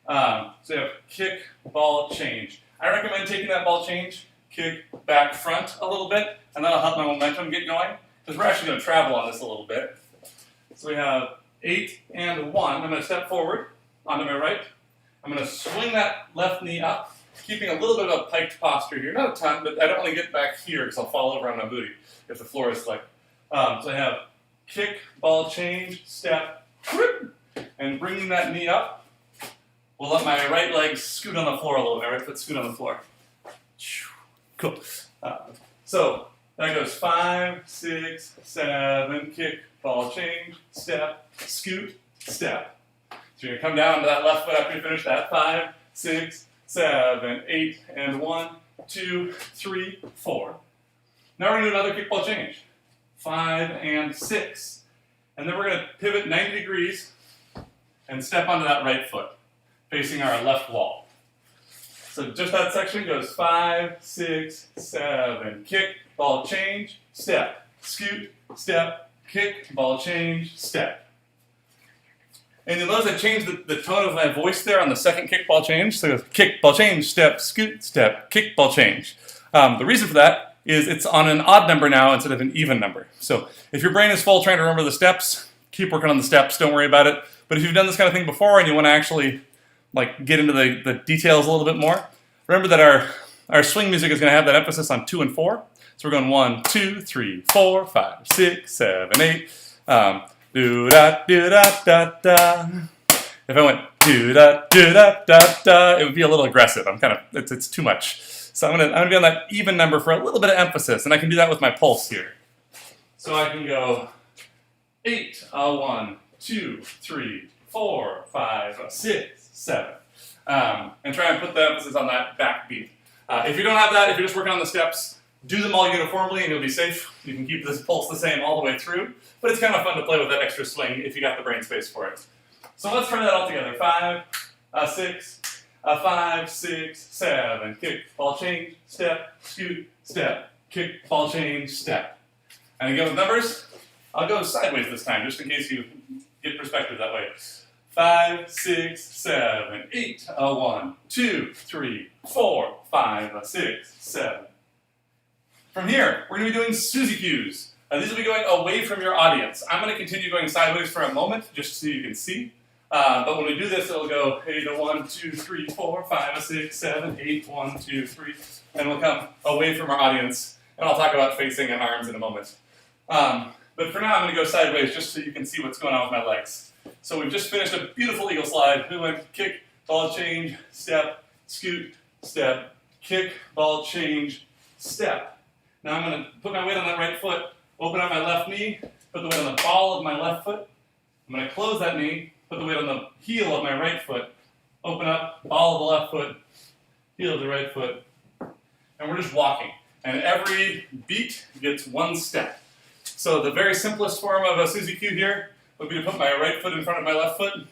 So you have kick, ball, change. I recommend taking that ball change, kick, back, front a little bit, and that'll help my momentum get going, because we're actually going to travel on this a little bit. So we have 8 and 1. I'm going to step forward onto my right. I'm going to swing that left knee up, keeping a little bit of a piked posture here. Not a ton, but I don't want to get back here because I'll fall over on my booty if the floor is slick. So I have kick, ball, change, step, and bringing that knee up. We'll let my right leg scoot on the floor a little bit, right foot scoot on the floor. Cool. So that goes 5, 6, 7, kick, ball, change, step, scoot, step. So you're going to come down to that left foot after you finish that. 5, 6, 7, 8, and 1, 2, 3, 4. Now we're going to do another kick, ball, change. 5 and 6. And then we're going to pivot 90 degrees and step onto that right foot, facing our left wall. So just that section goes 5, 6, 7, kick, ball, change, step, scoot, step, kick, ball, change, step. And you'll notice I changed the tone of my voice there on the second kick, ball, change. So it goes kick, ball, change, step, scoot, step, kick, ball, change. The reason for that is it's on an odd number now instead of an even number. So if your brain is full trying to remember the steps, keep working on the steps, don't worry about it. But if you've done this kind of thing before and you want to actually get into the details a little bit more, remember that our swing music is going to have that emphasis on 2 and 4. So we're going 1, 2, 3, 4, 5, 6, 7, 8. Do da do da da da. If I went do da do da da da, it would be a little aggressive. It's too much. So I'm gonna be on that even number for a little bit of emphasis, and I can do that with my pulse here. So I can go 8, 1, 2, 3, 4, 5, 6, 7. And try and put the emphasis on that back beat. If you don't have that, if you're just working on the steps, do them all uniformly and you'll be safe. You can keep this pulse the same all the way through, but it's kind of fun to play with that extra swing if you got the brain space for it. So let's try that all together. 5, 6, 5, 6, 7, kick, ball, change, step, scoot, step, kick, ball, change, step. And again with numbers, I'll go sideways this time, just in case you get perspective that way. 5, 6, 7, 8, 1, 2, 3, 4, 5, 6, 7. From here, we're going to be doing Suzy cues. These will be going away from your audience. I'm going to continue going sideways for a moment, just so you can see. But when we do this, it'll go 8, 1, 2, 3, 4, 5, 6, 7, 8, 1, 2, 3, and we'll come away from our audience. And I'll talk about facing and arms in a moment. But for now, I'm going to go sideways just so you can see what's going on with my legs. So we've just finished a beautiful eagle slide. We went kick, ball change, step, scoot, step, kick, ball change, step. Now I'm going to put my weight on that right foot, open up my left knee, put the weight on the ball of my left foot. I'm going to close that knee, put the weight on the heel of my right foot, open up, ball of the left foot, heel of the right foot, and we're just walking. And every beat gets one step. So the very simplest form of a Suzy Q here would be to put my right foot in front of my left foot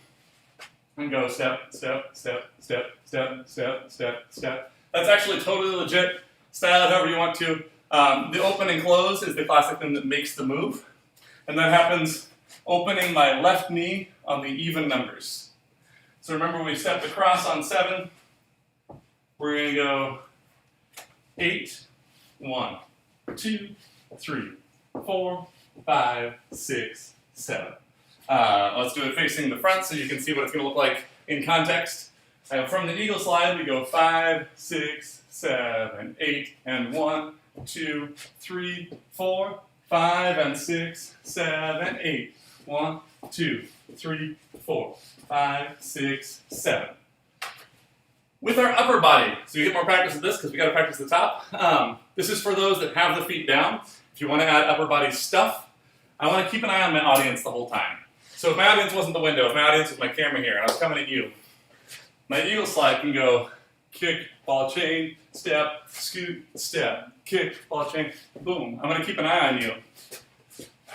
and go step, step, step, step, step, step, step, step. That's actually totally legit. Style it however you want to. The open and close is the classic thing that makes the move. And that happens opening my left knee on the even numbers. So remember we stepped across on 7. We're going to go 8, 1, 2, 3, 4, 5, 6, 7. Let's do it facing the front so you can see what it's going to look like in context. From the eagle slide, we go 5, 6, 7, 8, and 1, 2, 3, 4, 5, and 6, 7, 8. 1, 2, 3, 4, 5, 6, 7. With our upper body, so you get more practice with this because we got to practice the top. This is for those that have the feet down. If you want to add upper body stuff, I want to keep an eye on my audience the whole time. So if my audience wasn't the window, if my audience was my camera here, and I was coming at you, my eagle slide can go kick, ball chain, step, scoot, step, kick, ball chain, boom. I'm going to keep an eye on you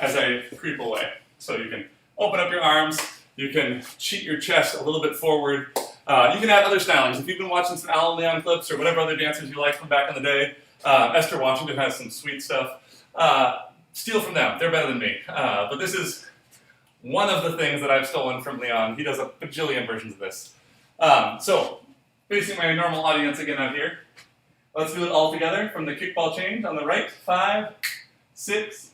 as I creep away. So you can open up your arms, you can cheat your chest a little bit forward. You can add other stylings. If you've been watching some Alan Leon clips or whatever other dancers you like from back in the day, Esther Washington has some sweet stuff. Steal from them, they're better than me. But this is one of the things that I've stolen from Leon. He does a bajillion versions of this. So, facing my normal audience again out here. Let's do it all together from the kickball change on the right. 5, 6,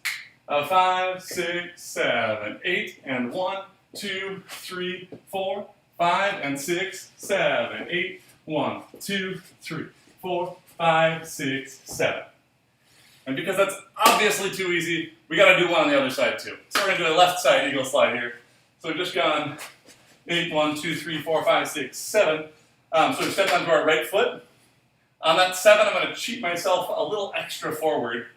5, 6, 7, 8, and 1, 2, 3, 4, 5, and 6, 7, 8, 1, 2, 3, 4, 5, 6, 7. And because that's obviously too easy, we got to do one on the other side too. So we're going to do a left side eagle slide here. So we've just gone 8, 1, 2, 3, 4, 5, 6, 7. So we've stepped onto our right foot. On that 7, I'm going to cheat myself a little extra forward.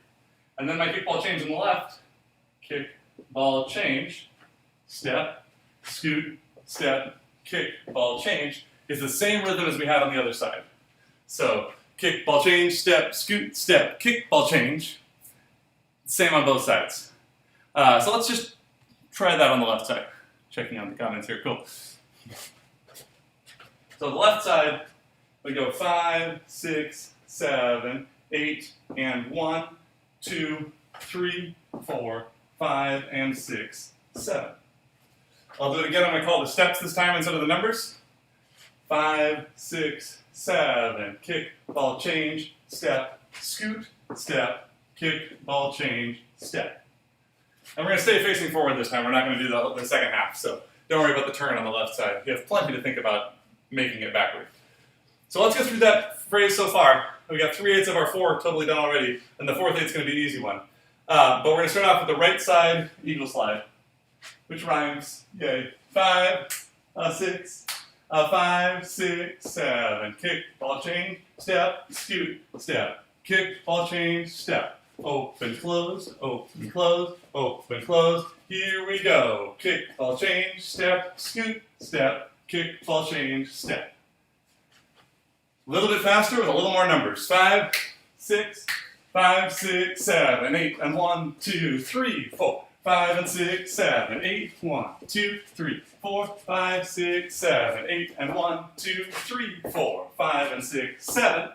And then my kickball change on the left. Kick, ball, change, step, scoot, step, kick, ball, change is the same rhythm as we had on the other side. So kick, ball, change, step, scoot, step, kick, ball, change. Same on both sides. So let's just try that on the left side. Checking out the comments here, cool. So the left side, we go 5, 6, 7, 8, and 1, 2, 3, 4, 5, and 6, 7. I'll do it again. I'm going to call the steps this time instead of the numbers. 5, 6, 7, kick, ball, change, step, scoot, step, kick, ball, change, step. And we're going to stay facing forward this time. We're not going to do the second half, so don't worry about the turn on the left side. You have plenty to think about making it backward. So let's get through that phrase so far. We got 3/8 of our 4 totally done already, and the 4th 8 is going to be an easy one. But we're going to start off with the right side eagle slide, which rhymes. Yay. 5, 6, 5, 6, 7. Kick, ball, change, step, scoot, step. Kick, ball, change, step. Open, close, open, close, open, close. Here we go. Kick, ball, change, step, scoot, step. Kick, ball, change, step. A little bit faster with a little more numbers. 5, 6, 5, 6, 7, 8, and 1, 2, 3, 4, 5, and 6, 7, 8, 1, 2, 3, 4, 5, 6, 7, 8, and 1, 2, 3, 4, 5, and 6, 7.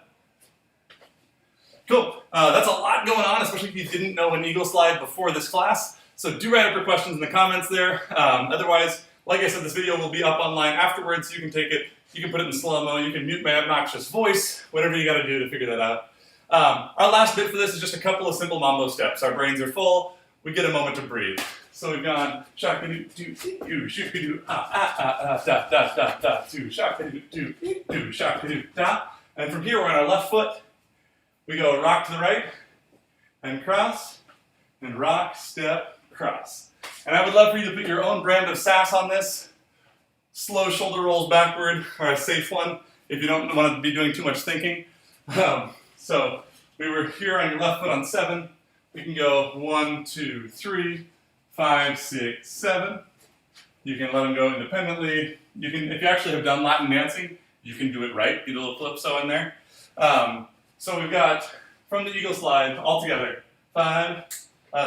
Cool. That's a lot going on, especially if you didn't know an eagle slide before this class. So do write up your questions in the comments there. Otherwise, like I said, this video will be up online afterwards, so you can take it. You can put it in slow-mo, you can mute my obnoxious voice, whatever you gotta do to figure that out. Our last bit for this is just a couple of simple mambo steps. Our brains are full, we get a moment to breathe. So we've gone shaka-doo-doo, shaka-doo, da-da-da-da-da, do, shaka-doo-doo, shaka-doo, da. And from here, we're on our left foot. We go rock to the right, and cross, and rock, step, cross. And I would love for you to put your own brand of sass on this. Slow shoulder rolls backward are a safe one if you don't want to be doing too much thinking. So we were here on your left foot on 7. We can go 1, 2, 3, 5, 6, 7. You can let them go independently. You can, if you actually have done Latin dancing, you can do it right. Get a little calypso in there. So we've got from the eagle slide all together 5,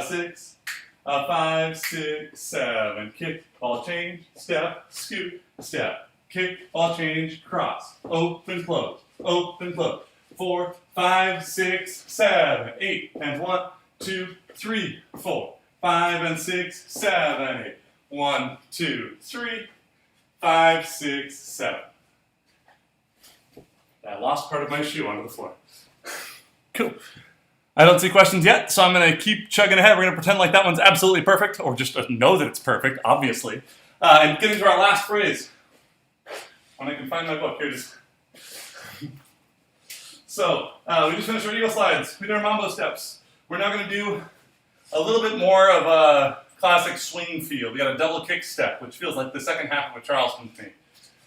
6, 5, 6, 7. Kick, ball change, step, scoot, step. Kick, ball change, cross. Open, close. Open, close. 4, 5, 6, 7, 8, and 1, 2, 3, 4, 5, and 6, 7, 8. 1, 2, 3, 5, 6, 7. I lost part of my shoe onto the floor. Cool. I don't see questions yet, so I'm going to keep chugging ahead. We're going to pretend like that one's absolutely perfect, or just know that it's perfect, obviously. And get into our last phrase. When I can find my book, here it is. So, we just finished our eagle slides. We did our mambo steps. We're now going to do a little bit more of a classic swing feel. We got a double kick step, which feels like the second half of a Charleston thing.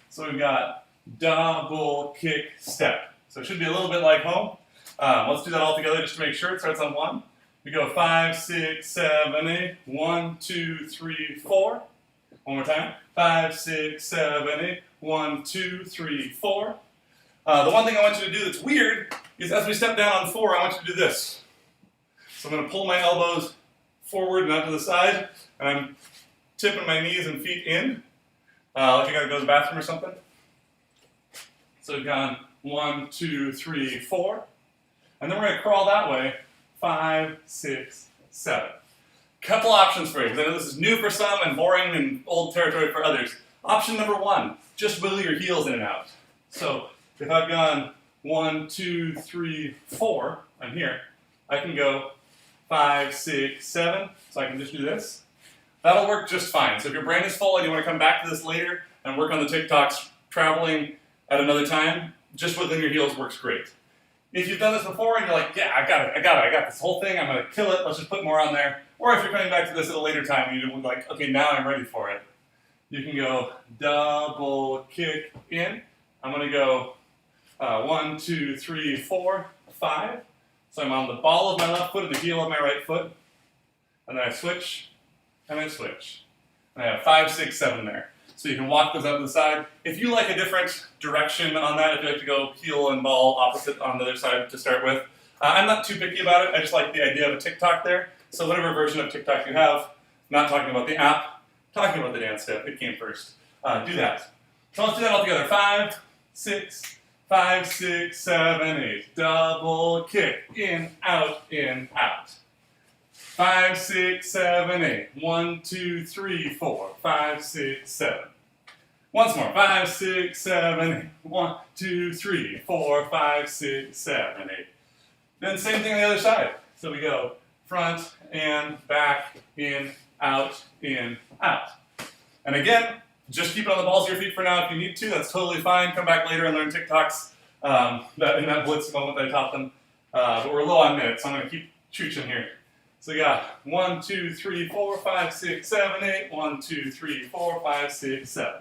So we've got double kick step. So it should be a little bit like home. Let's do that all together just to make sure. It starts on 1. We go 5, 6, 7, 8. 1, 2, 3, 4. One more time. 5, 6, 7, 8. 1, 2, 3, 4. The one thing I want you to do that's weird is as we step down on 4, I want you to do this. So I'm going to pull my elbows forward and out to the side, and I'm tipping my knees and feet in. Like you got to go to the bathroom or something. So we've gone 1, 2, 3, 4. And then we're going to crawl that way, 5, 6, 7. Couple options for you, because I know this is new for some and boring and old territory for others. Option number 1, just wiggle your heels in and out. So if I've gone 1, 2, 3, 4, I'm here, I can go 5, 6, 7, so I can just do this. That'll work just fine. So if your brain is full and you want to come back to this later and work on the TikToks traveling at another time, just wiggling your heels works great. If you've done this before and you're like, yeah, I got this whole thing, I'm going to kill it, let's just put more on there. Or if you're coming back to this at a later time and you're like, okay, now I'm ready for it. You can go double kick in. I'm going to go 1, 2, 3, 4, 5. So I'm on the ball of my left foot and the heel of my right foot. And then I switch, and I switch. And I have 5, 6, 7 there. So you can walk those out to the side. If you like a different direction on that, if you like to go heel and ball opposite on the other side to start with, I'm not too picky about it. I just like the idea of a TikTok there. So whatever version of TikTok you have, not talking about the app, talking about the dance step, it came first. Do that. So let's do that all together. 5, 6, 5, 6, 7, 8. Double kick. In, out, 5, 6, 7, 8. 1, 2, 3, 4, 5, 6, 7. Once more. 5, 6, 7, 8. 1, 2, 3, 4, 5, 6, 7, 8. Then same thing on the other side. So we go front and back, in, out, in, out. And again, just keep it on the balls of your feet for now if you need to. That's totally fine. Come back later and learn TikToks in that blitz moment that I taught them. But we're low on minutes, so I'm going to keep chooching here. So we got 1, 2, 3, 4, 5, 6, 7, 8. 1, 2, 3, 4, 5, 6, 7.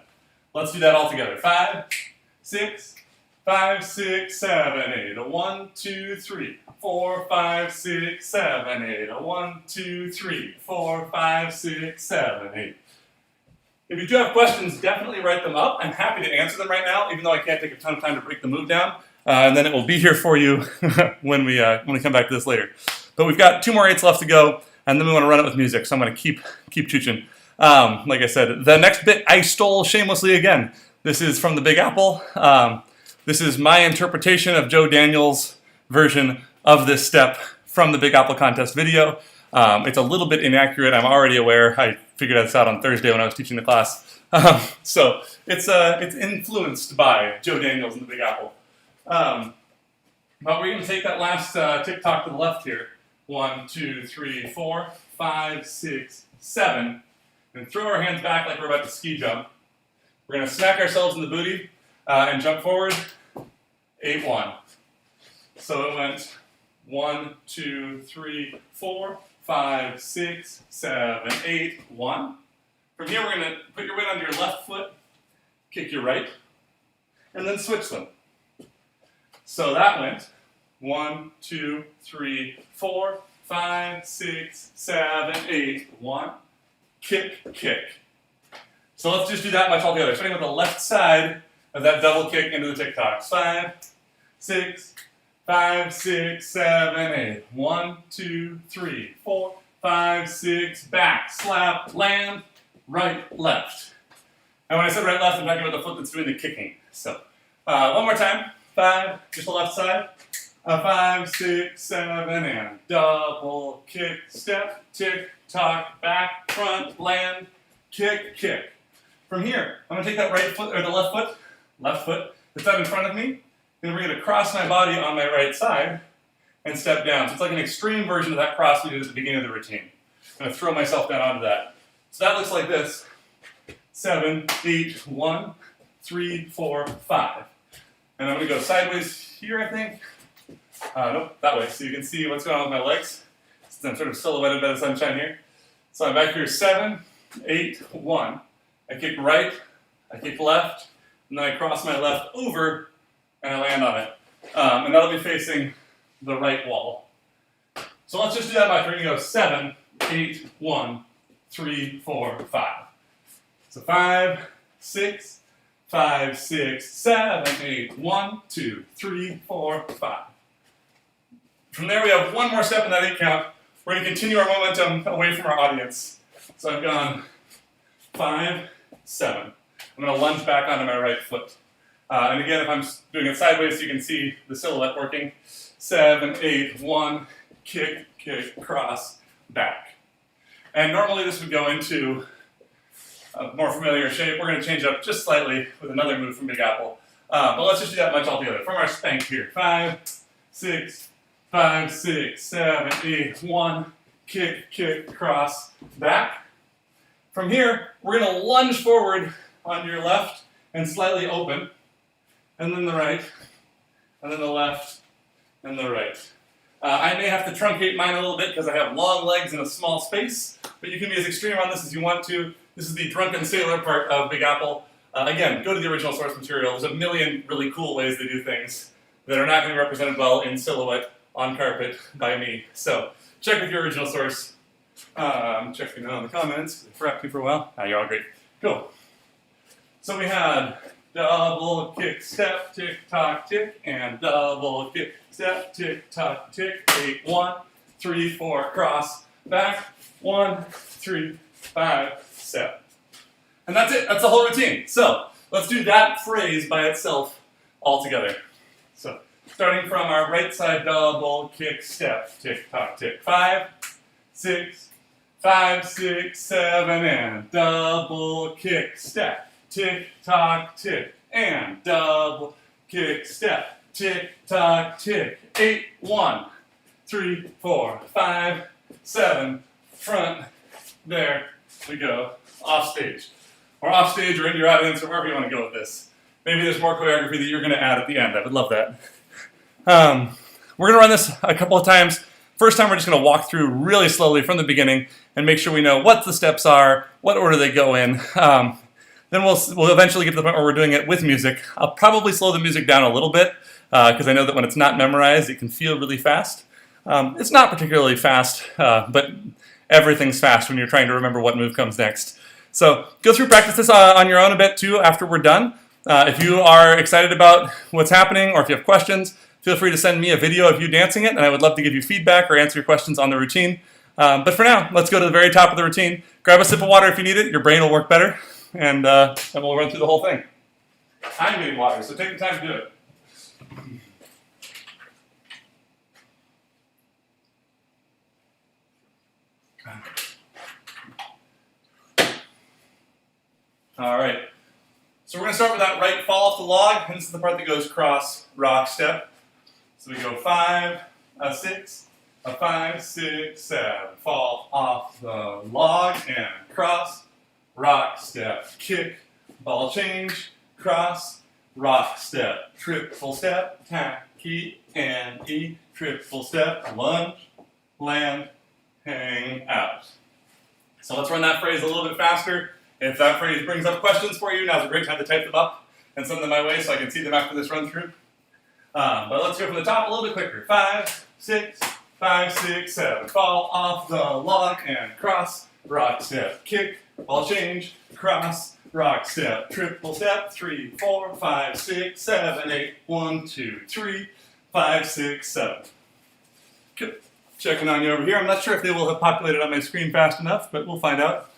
Let's do that all together. 5, 6, 5, 6, 7, 8. 1, 2, 3, 4, 5, 6, 7, 8. 1, 2, 3, 4, 5, 6, 7, 8. If you do have questions, definitely write them up. I'm happy to answer them right now, even though I can't take a ton of time to break the move down. And then it will be here for you when we come back to this later. But we've got 2 more 8s left to go, and then we want to run it with music, so I'm going to keep chooching. Like I said, the next bit I stole shamelessly again. This is from the Big Apple. This is my interpretation of Joe Daniels' version of this step from the Big Apple contest video. It's a little bit inaccurate, I'm already aware. I figured this out on Thursday when I was teaching the class. So it's influenced by Joe Daniels and the Big Apple. But we're going to take that last TikTok to the left here. 1, 2, 3, 4, 5, 6, 7, and throw our hands back like we're about to ski jump. We're going to smack ourselves in the booty and jump forward, 8, 1. So it went 1, 2, 3, 4, 5, 6, 7, 8, 1. From here, we're going to put your weight onto your left foot, kick your right, and then switch them. So that went 1, 2, 3, 4, 5, 6, 7, 8, 1. Kick, kick. So let's just do that much all together. Starting with the left side of that double kick into the TikToks. 5, 6, 5, 6, 7, 8. 1, 2, 3, 4, 5, 6. Back, slap, land, right, left. And when I said right, left, I'm talking about the foot that's doing the kicking. So one more time. 5, just the left side. 5, 6, 7, and double kick, step, tick, tock, back, front, land, kick, kick. From here, I'm going to take that right foot, or the left foot, that's out in front of me, and bring it across my body on my right side, and step down. So it's like an extreme version of that cross we did at the beginning of the routine. I'm going to throw myself down onto that. So that looks like this. 7, 8, 1, 3, 4, 5. And I'm going to go sideways here, I think. Nope, that way, so you can see what's going on with my legs. Since I'm sort of silhouetted by the sunshine here. So I'm back here, 7, 8, 1. I kick right, I kick left, and then I cross my left over, and I land on it. And that'll be facing the right wall. So let's just do that much. We're going to go 7, 8, 1, 3, 4, 5. So 5, 6, 5, 6, 7, 8, 1, 2, 3, 4, 5. From there we have one more step in that 8 count. We're going to continue our momentum away from our audience. So I've gone 5, 7. I'm going to lunge back onto my right foot. And again, if I'm doing it sideways, so you can see the silhouette working. 7, 8, 1, kick, kick, cross, back. And normally this would go into a more familiar shape. We're going to change up just slightly with another move from Big Apple. But let's just do that much all together. From our spank here. 5, 6, 5, 6, 7, 8, 1, kick, kick, cross, back. From here, we're going to lunge forward onto your left and slightly open, and then the right, and then the left, and the right. I may have to truncate mine a little bit because I have long legs in a small space, but you can be as extreme on this as you want to. This is the drunken sailor part of Big Apple. Again, go to the original source material. There's a million really cool ways they do things that are not going to be represented well in silhouette on carpet by me. So check with your original source. I'm checking out in the comments. I forgot you for a while. You're all great. Cool. So we had double kick, step, tick, tock, tick, and double kick, step, tick, tock, tick. 8, 1, 3, 4, cross, back. 1, 3, 5, 7. And that's it. That's the whole routine. So let's do that phrase by itself all together. So starting from our right side double kick, step, tick, tock, tick. 5, 6, 5, 6, 7, and double kick, step, tick, tock, tick, and double kick, step, tick, tock, tick. 8, 1, 3, 4, 5, 7, front, there we go, off stage. Or off stage or in your audience or wherever you want to go with this. Maybe there's more choreography that you're going to add at the end. I would love that. We're going to run this a couple of times. First time we're just going to walk through really slowly from the beginning and make sure we know what the steps are, what order they go in. Then we'll eventually get to the point where we're doing it with music. I'll probably slow the music down a little bit because I know that when it's not memorized, it can feel really fast. It's not particularly fast, but everything's fast when you're trying to remember what move comes next. So go through, practice this on your own a bit too after we're done. If you are excited about what's happening or if you have questions, feel free to send me a video of you dancing it, and I would love to give you feedback or answer your questions on the routine. But for now, let's go to the very top of the routine. Grab a sip of water if you need it. Your brain will work better, and we'll run through the whole thing. I'm getting water, so take the time to do it. All right. So we're going to start with that right fall off the log, and this is the part that goes cross, rock, step. So we go 5, 6, a 5, 6, 7. Fall off the log and cross, rock, step, kick, ball change, cross, rock, step, triple step, tacky, and E, triple step, lunge, land, hang out. So let's run that phrase a little bit faster. If that phrase brings up questions for you, now's a great time to type them up and send them my way so I can see them after this run through. But let's go from the top a little bit quicker. 5, 6, 5, 6, 7. Fall off the log and cross, rock, step, kick, ball change, cross, rock, step, triple step, 3, 4, 5, 6, 7, 8, 1, 2, 3, 5, 6, 7. Good. Checking on you over here. I'm not sure if they will have populated on my screen fast enough, but we'll find out.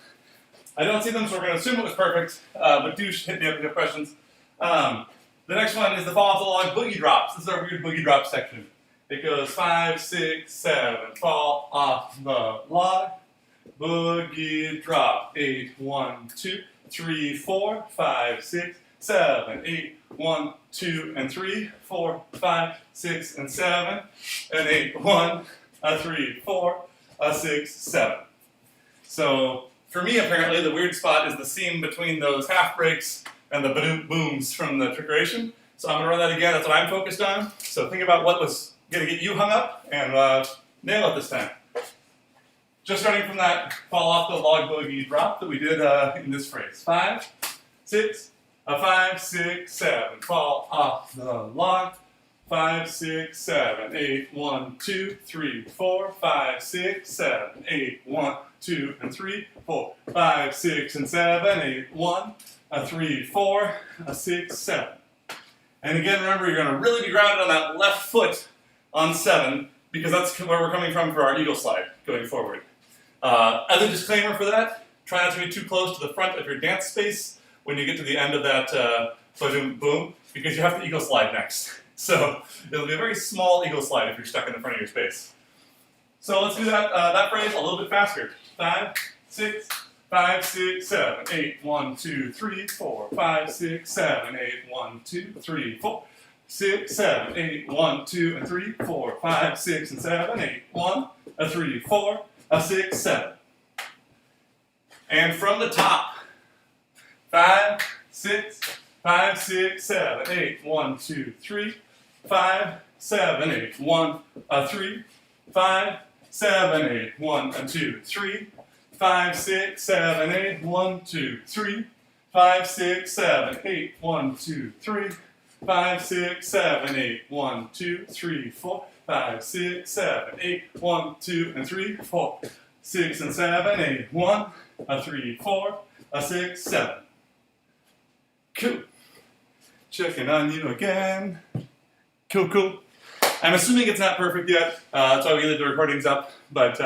I don't see them, so we're going to assume it was perfect, but do hit me up if you have questions. The next one is the fall off the log boogie drops. This is our weird boogie drop section. It goes 5, 6, 7, fall off the log, boogie drop, 8, 1, 2, 3, 4, 5, 6, 7, 8, 1, 2, and 3, 4, 5, 6, and 7, and 8, 1, 3, 4, 6, 7. So for me, apparently, the weird spot is the seam between those half breaks and the ba-doom booms from the trickeration. So I'm going to run that again. That's what I'm focused on. So think about what was going to get you hung up and nail it this time. Just starting from that fall off the log boogie drop that we did in this phrase. 5, 6, 5, 6, 7. Fall off the log. 5, 6, 7, 8, 1, 2, 3, 4, 5, 6, 7, 8, 1, 2, and 3, 4, 5, 6, and 7, 8, 1, 3, 4, 6, 7. And again, remember, you're going to really be grounded on that left foot on 7 because that's where we're coming from for our eagle slide going forward. As a disclaimer for that, try not to be too close to the front of your dance space when you get to the end of that boom, boom, because you have to eagle slide next. So it'll be a very small eagle slide if you're stuck in the front of your space. So let's do that phrase a little bit faster. 5, 6, 5, 6, 7, 8, 1, 2, 3, 4, 5, 6, 7, 8, 1, 2, 3, 4, 6, 7, 8, 1, 2, and 3, 4, 5, 6, and 7, 8, 1, 3, 4, 6, 7. And from the top, 5, 6, 5, 6, 7, 8, 1, 2, 3, 5, 7, 8, 1, 3, 5, 7, 8, 1, 2, 3, 5, 6, 7, 8, 1, 2, 3, 5, 6, 7, 8, 1, 2, 3, 5, 6, 7, 8, 1, 2, 3, 4, 5, 6, 7, 8, 1, 2, and 3, 4, 6, and 7, 8, 1, 3, 4, 6, 7. Cool. Checking on you again. Cool, cool. I'm assuming it's not perfect yet. That's why we leave the recordings up. But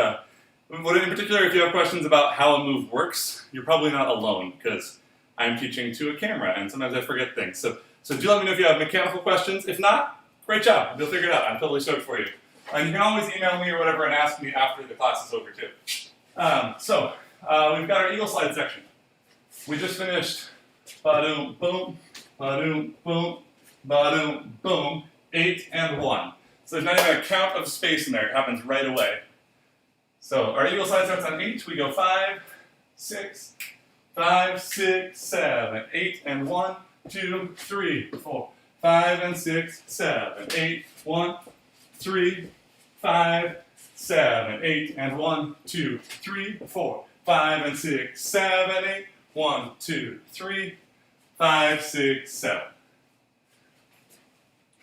in particular, if you have questions about how a move works, you're probably not alone because I'm teaching to a camera and sometimes I forget things. So do let me know if you have mechanical questions. If not, great job. You'll figure it out. I'm totally stoked for you. And you can always email me or whatever and ask me after the class is over too. We've got our eagle slide section. We just finished ba-doom, boom, ba-doom, boom, ba-doom, boom, 8 and 1. So there's not even a count of space in there. It happens right away. So our eagle slide starts on 8. We go 5, 6, 5, 6, 7, 8 and 1, 2, 3, 4, 5 and 6, 7, 8, 1, 3, 5, 7, 8 and 1, 2, 3, 4, 5 and 6, 7, 8, 1, 2, 3, 5, 6, 7.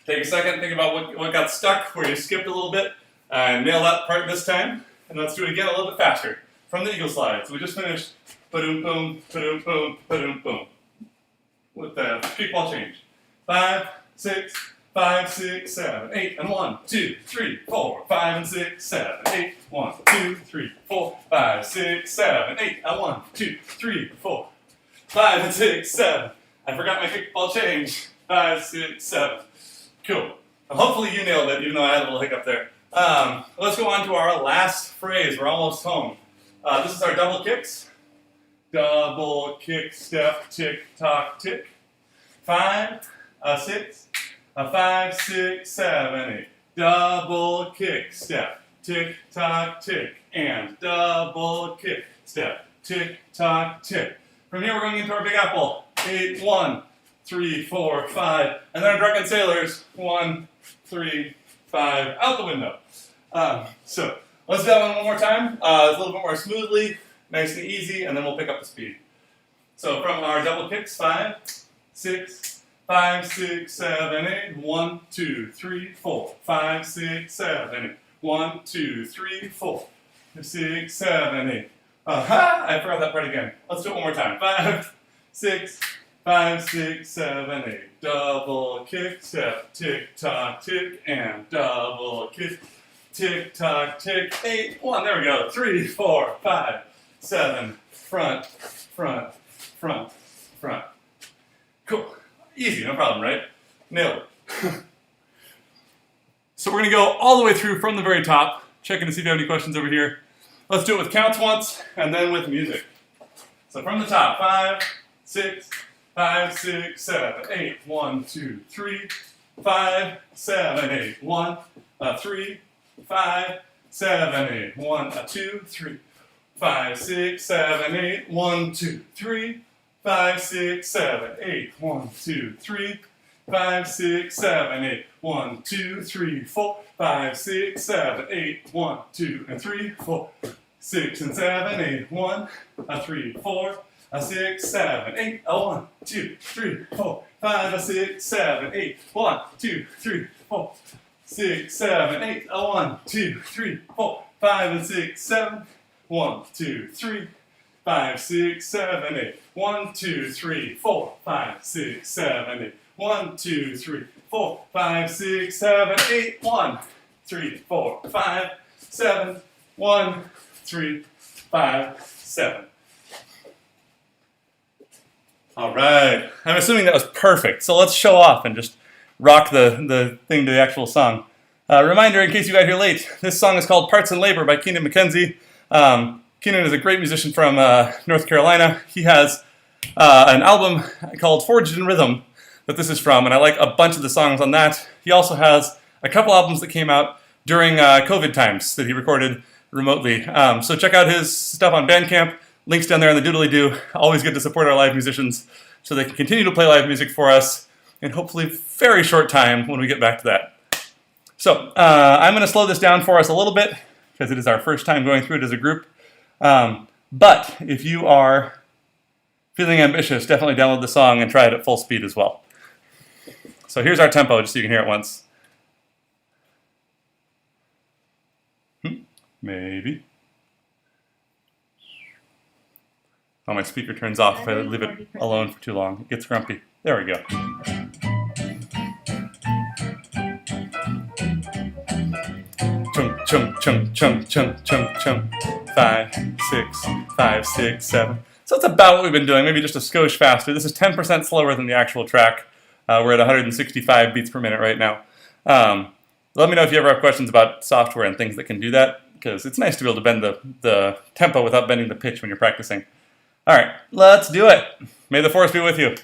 Take a second, think about what got stuck, where you skipped a little bit, and nail that part this time. And let's do it again a little bit faster. From the eagle slide. So we just finished ba-doom, boom, ba-doom, boom, ba-doom, boom. With the kick ball change. 5, 6, 5, 6, 7, 8, and 1, 2, 3, 4, 5, and 6, 7, 8, 1, 2, 3, 4, 5, 6, 7, 8, and 1, 2, 3, 4, 5, and 6, 7. I forgot my kickball change. 5, 6, 7. Cool. Well, hopefully you nailed it, even though I had a little hiccup there. Let's go on to our last phrase. We're almost home. This is our double kicks. Double kick, step, tick, tock, tick. 5, 6, 5, 6, 7, 8. Double kick, step, tick, tock, tick, and double kick, step, tick, tock, tick. From here we're going into our Big Apple. 8, 1, 3, 4, 5, and then our Drunken Sailors. 1, 3, 5, out the window. So let's do that one more time. A little bit more smoothly, nice and easy, and then we'll pick up the speed. So from our double kicks, 5, 6, 5, 6, 7, 8. 1, 2, 3, 4, 5, 6, 7, 8. 1, 2, 3, 4, 6, 7, 8. Aha! I forgot that part again. Let's do it one more time. 5, 6, 5, 6, 7, 8. Double kick, step, tick, tock, tick, and double kick, tick, tock, tick. 8, 1. There we go. 3, 4, 5, 7. Front, front, front, front. Cool. Easy, no problem, right? Nailed it. So we're going to go all the way through from the very top, checking to see if you have any questions over here. Let's do it with counts once, and then with music. So from the top, 5, 6, 5, 6, 7, 8. 1, 2, 3, 5, 7, 8. 1, 3, 5, 7, 8. 1, 2, 3, 5, 6, 7, 8. 1, 2, 3, 5, 6, 7, 8. 1, 2, 3, 5, 6, 7, 8. 1, 2, 3, 4, 5, 6, 7, 8. 1, 2, and 3, 4, 6 and 7, 8. 1, 3, 4, 6, 7, 8. 1, 2, 3, 4, 5, 6, 7, 8. 1, 2, 3, 4, 6, 7, 8. 1, 2, 3, 4, 5, 6, 7. 1, 2, 3, 5, 6, 7, 8. 1, 2, 3, 4, 5, 6, 7, 8. 1, 2, 3, 4, 5, 6, 7, 8. 1, 3, 4, 5, 7. 1, 3, 5, 7. All right. I'm assuming that was perfect. So let's show off and just rock the thing to the actual song. Reminder, in case you got here late, this song is called Parts and Labor by Keenan McKenzie. Keenan is a great musician from North Carolina. He has an album called Forged in Rhythm that this is from, and I like a bunch of the songs on that. He also has a couple albums that came out during COVID times that he recorded remotely. So check out his stuff on Bandcamp. Links down there in the doodly-doo. Always good to support our live musicians so they can continue to play live music for us in hopefully very short time when we get back to that. So I'm going to slow this down for us a little bit because it is our first time going through it as a group. But if you are feeling ambitious, definitely download the song and try it at full speed as well. So here's our tempo, just so you can hear it once. Maybe. Oh, my speaker turns off if I leave it alone for too long. It gets grumpy. There we go. Chunk, chunk, chunk, chunk, chunk, chunk, chunk. 5, 6, 5, 6, 7. So that's about what we've been doing, maybe just a skosh faster. This is 10% slower than the actual track. We're at 165 beats per minute right now. Let me know if you ever have questions about software and things that can do that, because it's nice to be able to bend the tempo without bending the pitch when you're practicing. All right, let's do it. May the force be with you.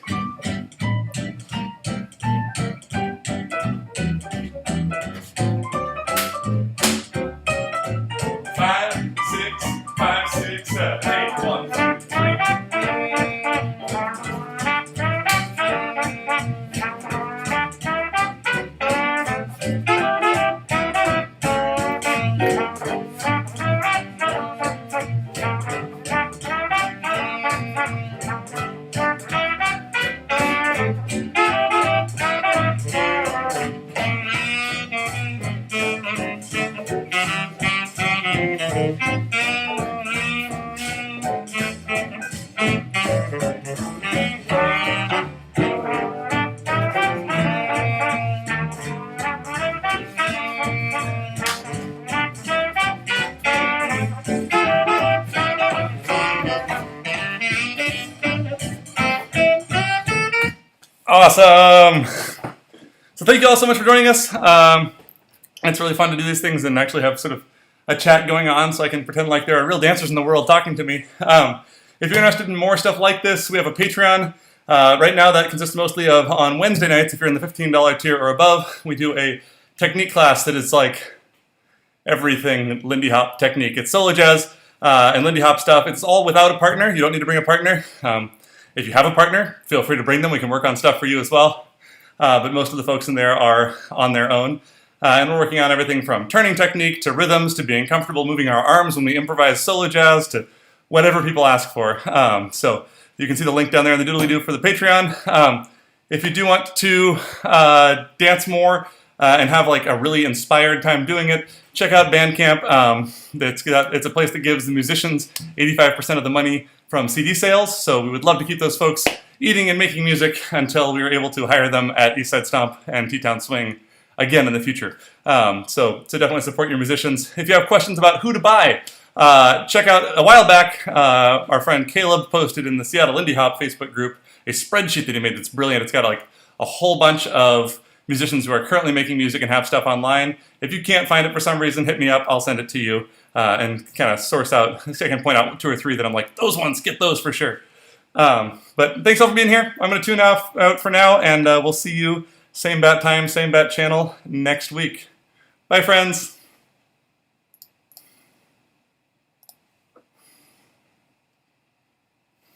5, 6, 5, 6, 7, 8. 1, 2, 3. Awesome! So thank you all so much for joining us. It's really fun to do these things and actually have sort of a chat going on so I can pretend like there are real dancers in the world talking to me. If you're interested in more stuff like this, we have a Patreon. Right now that consists mostly of, on Wednesday nights, if you're in the $15 tier or above, we do a technique class that is like everything Lindy Hop technique. It's solo jazz and Lindy Hop stuff. It's all without a partner. You don't need to bring a partner. If you have a partner, feel free to bring them. We can work on stuff for you as well. But most of the folks in there are on their own. And we're working on everything from turning technique to rhythms to being comfortable moving our arms when we improvise solo jazz to whatever people ask for. So you can see the link down there in the doodly-doo for the Patreon. If you do want to dance more and have like a really inspired time doing it, check out Bandcamp. It's a place that gives the musicians 85% of the money from CD sales. So we would love to keep those folks eating and making music until we are able to hire them at Eastside Stomp and T-Town Swing again in the future. So definitely support your musicians. If you have questions about who to buy, check out, a while back, our friend Caleb posted in the Seattle Lindy Hop Facebook group a spreadsheet that he made that's brilliant. It's got like a whole bunch of musicians who are currently making music and have stuff online. If you can't find it for some reason, hit me up. I'll send it to you and kind of source out, so I can point out 2 or 3 that I'm like, those ones, get those for sure. But thanks all for being here. I'm going to tune out for now, and we'll see you same bat time, same bat channel next week. Bye, friends.